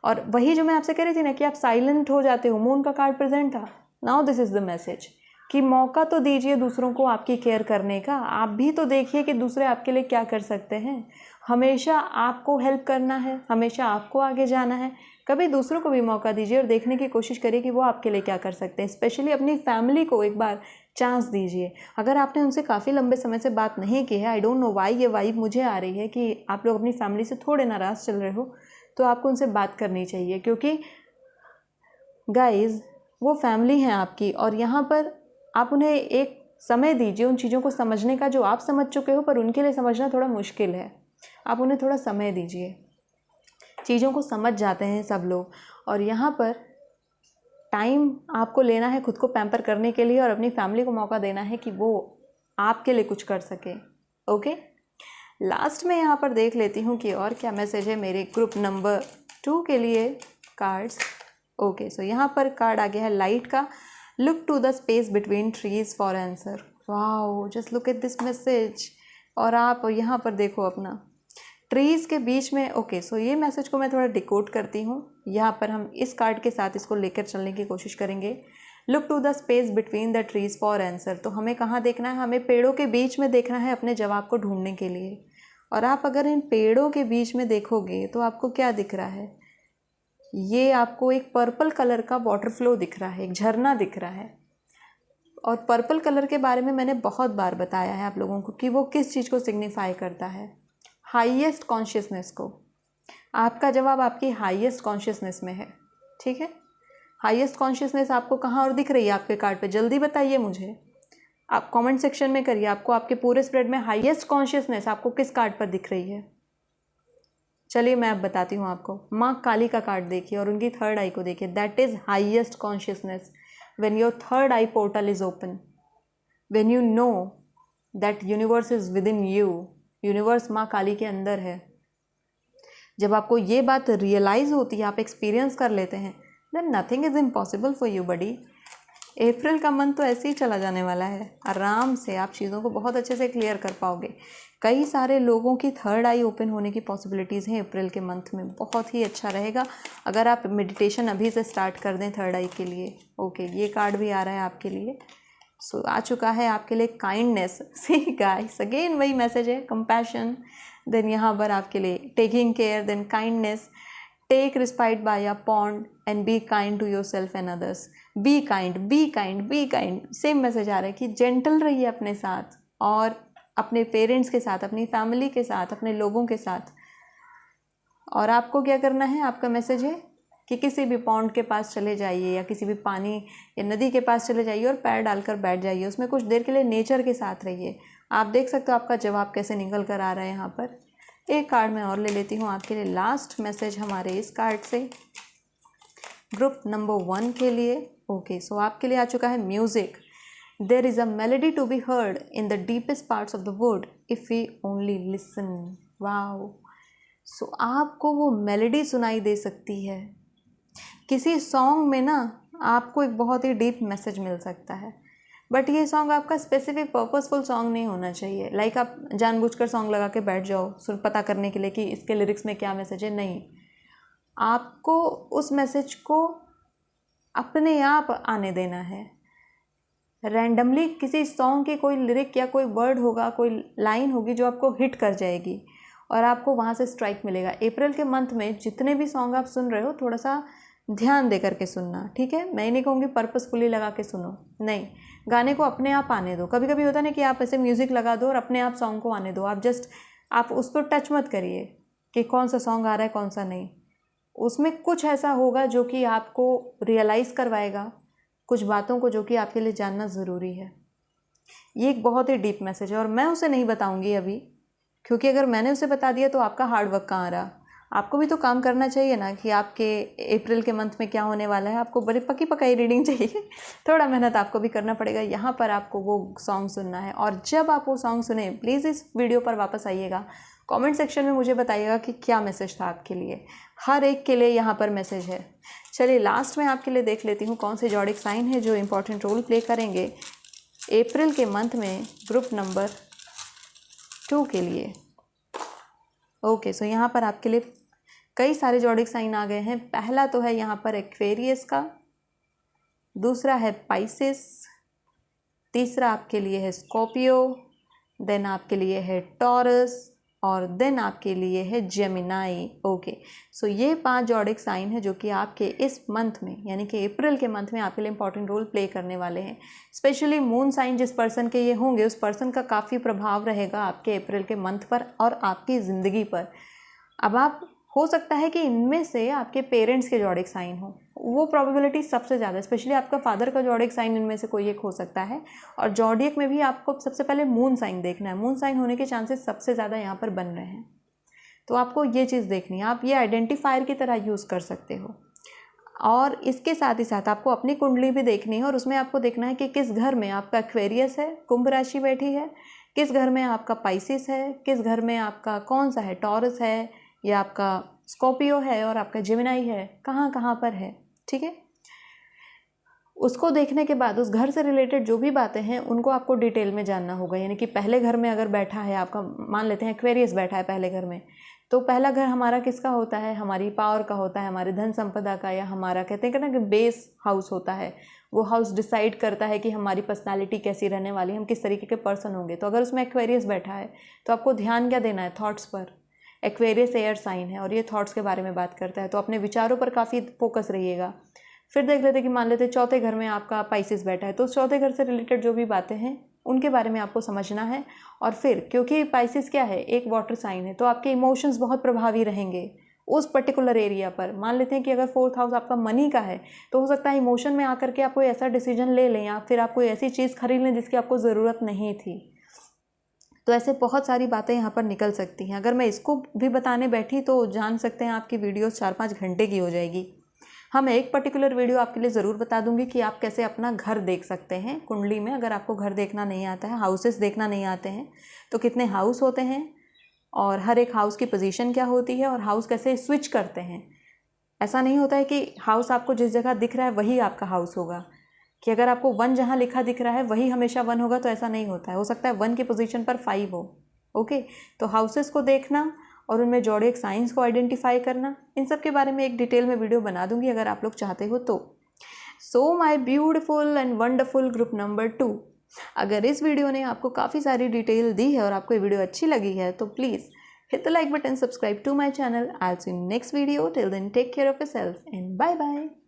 और वही जो मैं आपसे कह रही थी ना कि आप साइलेंट हो जाते हो, मून का कार्ड प्रेजेंट था। Now this is the message कि मौका तो दीजिए दूसरों को आपकी केयर करने का। आप भी तो देखिए कि दूसरे आपके लिए क्या कर सकते हैं। हमेशा आपको हेल्प करना है, हमेशा आपको आगे जाना है। कभी दूसरों को भी मौका दीजिए और देखने की कोशिश करिए कि वो आपके लिए क्या कर सकते हैं। स्पेशली अपनी फैमिली को एक बार चांस दीजिए। अगर आपने उनसे काफ़ी लंबे समय से बात नहीं की है, आई डोंट नो वाई ये वाइब मुझे आ रही है कि आप लोग अपनी फैमिली से थोड़े नाराज़ चल रहे हो, तो आपको उनसे बात करनी चाहिए, क्योंकि गाइज वो फैमिली हैं आपकी, और यहाँ पर आप उन्हें एक समय दीजिए उन चीज़ों को समझने का जो आप समझ चुके हो, पर उनके लिए समझना थोड़ा मुश्किल है। आप उन्हें थोड़ा समय दीजिए, चीज़ों को समझ जाते हैं सब लोग। और यहाँ पर टाइम आपको लेना है खुद को पैम्पर करने के लिए, और अपनी फैमिली को मौका देना है कि वो आपके लिए कुछ कर सके। ओके, लास्ट में यहाँ पर देख लेती हूँ कि और क्या मैसेज है मेरे ग्रुप नंबर 2 के लिए कार्ड्स। ओके, सो यहाँ पर कार्ड आ गया है लाइट का। Look to the space between trees for answer. Wow, just look at this message. और आप यहाँ पर देखो अपना ट्रीज़ के बीच में। ओके, सो ये मैसेज को मैं थोड़ा डिकोड करती हूँ। यहाँ पर हम इस कार्ड के साथ इसको लेकर चलने की कोशिश करेंगे। Look to the space between the trees for answer. तो हमें कहाँ देखना है? हमें पेड़ों के बीच में देखना है अपने जवाब को ढूंढने के लिए। और आप अगर इन पेड़ों के बीच में देखोगे तो आपको क्या दिख रहा है? ये आपको एक पर्पल कलर का वाटर फ्लो दिख रहा है, एक झरना दिख रहा है। और पर्पल कलर के बारे में मैंने बहुत बार बताया है आप लोगों को कि वो किस चीज़ को सिग्निफाई करता है, हाईएस्ट कॉन्शियसनेस को। आपका जवाब आपकी हाईएस्ट कॉन्शियसनेस में है, ठीक है। हाईएस्ट कॉन्शियसनेस आपको कहाँ और दिख रही है आपके कार्ड पे? जल्दी बताइए मुझे, आप कमेंट सेक्शन में करिए। आपको आपके पूरे स्प्रेड में हाईएस्ट कॉन्शियसनेस आपको किस कार्ड पर दिख रही है? चलिए मैं अब बताती हूँ आपको। माँ काली का कार्ड देखिए और उनकी थर्ड आई को देखिए। That is highest consciousness. When your third I portal is open, when you know that universe is with in you, universe माँ काली के अंदर है। जब आपको ये बात रियलाइज़ होती है, आप एक्सपीरियंस कर लेते हैं, then nothing is impossible for you buddy. April का मंथ तो ऐसे ही चला जाने वाला है, आराम से आप चीज़ों को बहुत अच्छे से क्लियर कर पाओगे। कई सारे लोगों की थर्ड आई ओपन होने की पॉसिबिलिटीज़ हैं अप्रैल के मंथ में, बहुत ही अच्छा रहेगा अगर आप मेडिटेशन अभी से स्टार्ट कर दें थर्ड आई के लिए। ओके, ये कार्ड भी आ रहा है आपके लिए। सो आ चुका है आपके लिए काइंडनेस। सी गाइस, अगेन वही मैसेज है, कंपैशन, देन यहाँ पर आपके लिए taking care, then kindness, take respite by a pond and be kind to yourself and others. Be kind, be kind, be kind, same message आ रहा है कि जेंटल रहिए अपने साथ और अपने पेरेंट्स के साथ, अपनी फैमिली के साथ, अपने लोगों के साथ। और आपको क्या करना है, आपका मैसेज है कि किसी भी पॉन्ड के पास चले जाइए या किसी भी पानी या नदी के पास चले जाइए और पैर डालकर बैठ जाइए, उसमें कुछ देर के लिए नेचर के साथ रहिए। आप देख सकते हो आपका जवाब कैसे निकल कर आ रहा है यहाँ पर। एक कार्ड मैं और ले लेती हूँ आपके लिए, लास्ट मैसेज हमारे इस कार्ड से ग्रुप नंबर 1 के लिए। ओके, सो आपके लिए आ चुका है music. There is a melody to be heard in the deepest parts of the world if we only listen. Wow, so आपको वो मेलोडी सुनाई दे सकती है किसी सॉन्ग में ना, आपको एक बहुत ही डीप मैसेज मिल सकता है। बट ये सॉन्ग आपका स्पेसिफिक पर्पसफुल सॉन्ग नहीं होना चाहिए, लाइक आप जानबूझकर सॉन्ग लगा के बैठ जाओ सुन पता करने के लिए कि इसके लिरिक्स में क्या मैसेज है। नहीं, आपको उस मैसेज को अपने आप आने देना है। रैंडमली किसी सॉन्ग की कोई लिरिक या कोई वर्ड होगा, कोई लाइन होगी जो आपको हिट कर जाएगी और आपको वहाँ से स्ट्राइक मिलेगा। अप्रैल के मंथ में जितने भी सॉन्ग आप सुन रहे हो, थोड़ा सा ध्यान दे करके सुनना, ठीक है। मैं नहीं कहूँगी पर्पसफुली लगा के सुनो, नहीं, गाने को अपने आप आने दो। कभी कभी होता है ना कि आप ऐसे म्यूज़िक लगा दो और अपने आप सॉन्ग को आने दो, आप जस्ट आप उस पर टच मत करिए कि कौन सा सॉन्ग आ रहा है कौन सा नहीं। उसमें कुछ ऐसा होगा जो कि आपको रियलाइज़ करवाएगा कुछ बातों को, जो कि आपके लिए जानना ज़रूरी है। ये एक बहुत ही डीप मैसेज है और मैं उसे नहीं बताऊंगी अभी, क्योंकि अगर मैंने उसे बता दिया तो आपका हार्ड वर्क कहाँ रहा। आपको भी तो काम करना चाहिए ना कि आपके अप्रैल के मंथ में क्या होने वाला है। आपको बड़ी पकी पकाई रीडिंग चाहिए, थोड़ा मेहनत आपको भी करना पड़ेगा। यहाँ पर आपको वो सॉन्ग सुनना है और जब आप वो सॉन्ग सुने, प्लीज़ इस वीडियो पर वापस आइएगा, कमेंट सेक्शन में मुझे बताइएगा कि क्या मैसेज था आपके लिए। हर एक के लिए यहाँ पर मैसेज है। चलिए लास्ट में आपके लिए देख लेती हूँ कौन से ज़ोडिएक साइन है जो इम्पोर्टेंट रोल प्ले करेंगे अप्रैल के मंथ में ग्रुप नंबर 2 के लिए। ओके, सो यहाँ पर आपके लिए कई सारे ज़ोडिएक साइन आ गए हैं। पहला तो है यहाँ पर एक्वेरियस का, दूसरा है पाइसेस, तीसरा आपके लिए है स्कॉर्पियो, देन आपके लिए है टॉरस और देन आपके लिए है जेमिनाई। ओके, सो ये 5 ज़ोडिएक साइन है जो कि आपके इस मंथ में यानी कि अप्रैल के मंथ में आपके लिए इंपॉर्टेंट रोल प्ले करने वाले हैं। स्पेशली मून साइन जिस पर्सन के ये होंगे, उस पर्सन का काफ़ी प्रभाव रहेगा आपके अप्रैल के मंथ पर और आपकी ज़िंदगी पर। अब आप हो सकता है कि इनमें से आपके पेरेंट्स के ज़ोडिएक साइन हो, वो प्रोबेबिलिटी सबसे ज़्यादा, स्पेशली आपका फादर का ज़ोडिएक साइन इनमें से कोई एक हो सकता है। और ज़ोडिएक में भी आपको सबसे पहले मून साइन देखना है, मून साइन होने के चांसेस सबसे ज़्यादा यहाँ पर बन रहे हैं, तो आपको ये चीज़ देखनी है। आप ये आइडेंटिफायर की तरह यूज़ कर सकते हो। और इसके साथ ही साथ आपको अपनी कुंडली भी देखनी है और उसमें आपको देखना है कि किस घर में आपका एक्वेरियस है, कुंभ राशि बैठी है, किस घर में आपका पाइसिस है, किस घर में आपका कौन सा है, टॉरस है या आपका स्कॉर्पियो है और आपका जेमिनाई है, कहाँ कहाँ पर है, ठीक है। उसको देखने के बाद उस घर से रिलेटेड जो भी बातें हैं उनको आपको डिटेल में जानना होगा। यानी कि पहले घर में अगर बैठा है आपका, मान लेते हैं एक्वेरियस बैठा है पहले घर में, तो पहला घर हमारा किसका होता है, हमारी पावर का होता है, हमारे धन संपदा का, या हमारा कहते हैं ना कि बेस हाउस होता है। वो हाउस डिसाइड करता है कि हमारी पर्सनालिटी कैसी रहने वाली है, हम किस तरीके के पर्सन होंगे। तो अगर उसमें एक्वेरियस बैठा है तो आपको ध्यान क्या देना है, थॉट्स पर। एक्वेरियस एयर साइन है और ये थॉट्स के बारे में बात करता है, तो अपने विचारों पर काफ़ी फोकस रहिएगा। फिर देख लेते कि मान लेते चौथे घर में आपका पाइसिस बैठा है, तो उस चौथे घर से रिलेटेड जो भी बातें हैं उनके बारे में आपको समझना है। और फिर क्योंकि पाइसिस क्या है, एक वाटर साइन है, तो आपके इमोशंस बहुत प्रभावी रहेंगे उस पर्टिकुलर एरिया पर। मान लेते हैं कि अगर 4th हाउस आपका मनी का है, तो हो सकता है इमोशन में आकर के आप कोई ऐसा डिसीजन ले लें या फिर आप कोई ऐसी चीज़ खरीद लें जिसकी आपको ज़रूरत नहीं थी। तो ऐसे बहुत सारी बातें यहाँ पर निकल सकती हैं। अगर मैं इसको भी बताने बैठी तो जान सकते हैं आपकी वीडियो 4-5 घंटे की हो जाएगी। हाँ, मैं एक पर्टिकुलर वीडियो आपके लिए ज़रूर बता दूंगी कि आप कैसे अपना घर देख सकते हैं कुंडली में। अगर आपको घर देखना नहीं आता है, हाउसेस देखना नहीं आते हैं, तो कितने हाउस होते हैं और हर एक हाउस की पोजीशन क्या होती है और हाउस कैसे स्विच करते हैं। ऐसा नहीं होता है कि हाउस आपको जिस जगह दिख रहा है वही आपका हाउस होगा। कि अगर आपको 1 जहाँ लिखा दिख रहा है वही हमेशा 1 होगा, तो ऐसा नहीं होता है। हो सकता है 1 की पोजीशन पर 5 हो। ओके, तो हाउसेस को देखना और उनमें जोडिएक साइंस को आइडेंटिफाई करना, इन सब के बारे में एक डिटेल में वीडियो बना दूंगी अगर आप लोग चाहते हो तो। So my beautiful and wonderful group number 2, अगर इस वीडियो ने आपको काफ़ी सारी डिटेल दी है और आपको ये वीडियो अच्छी लगी है तो please hit the like button, subscribe to my channel. I'll see you in next video. Till then, take care of yourself and bye bye.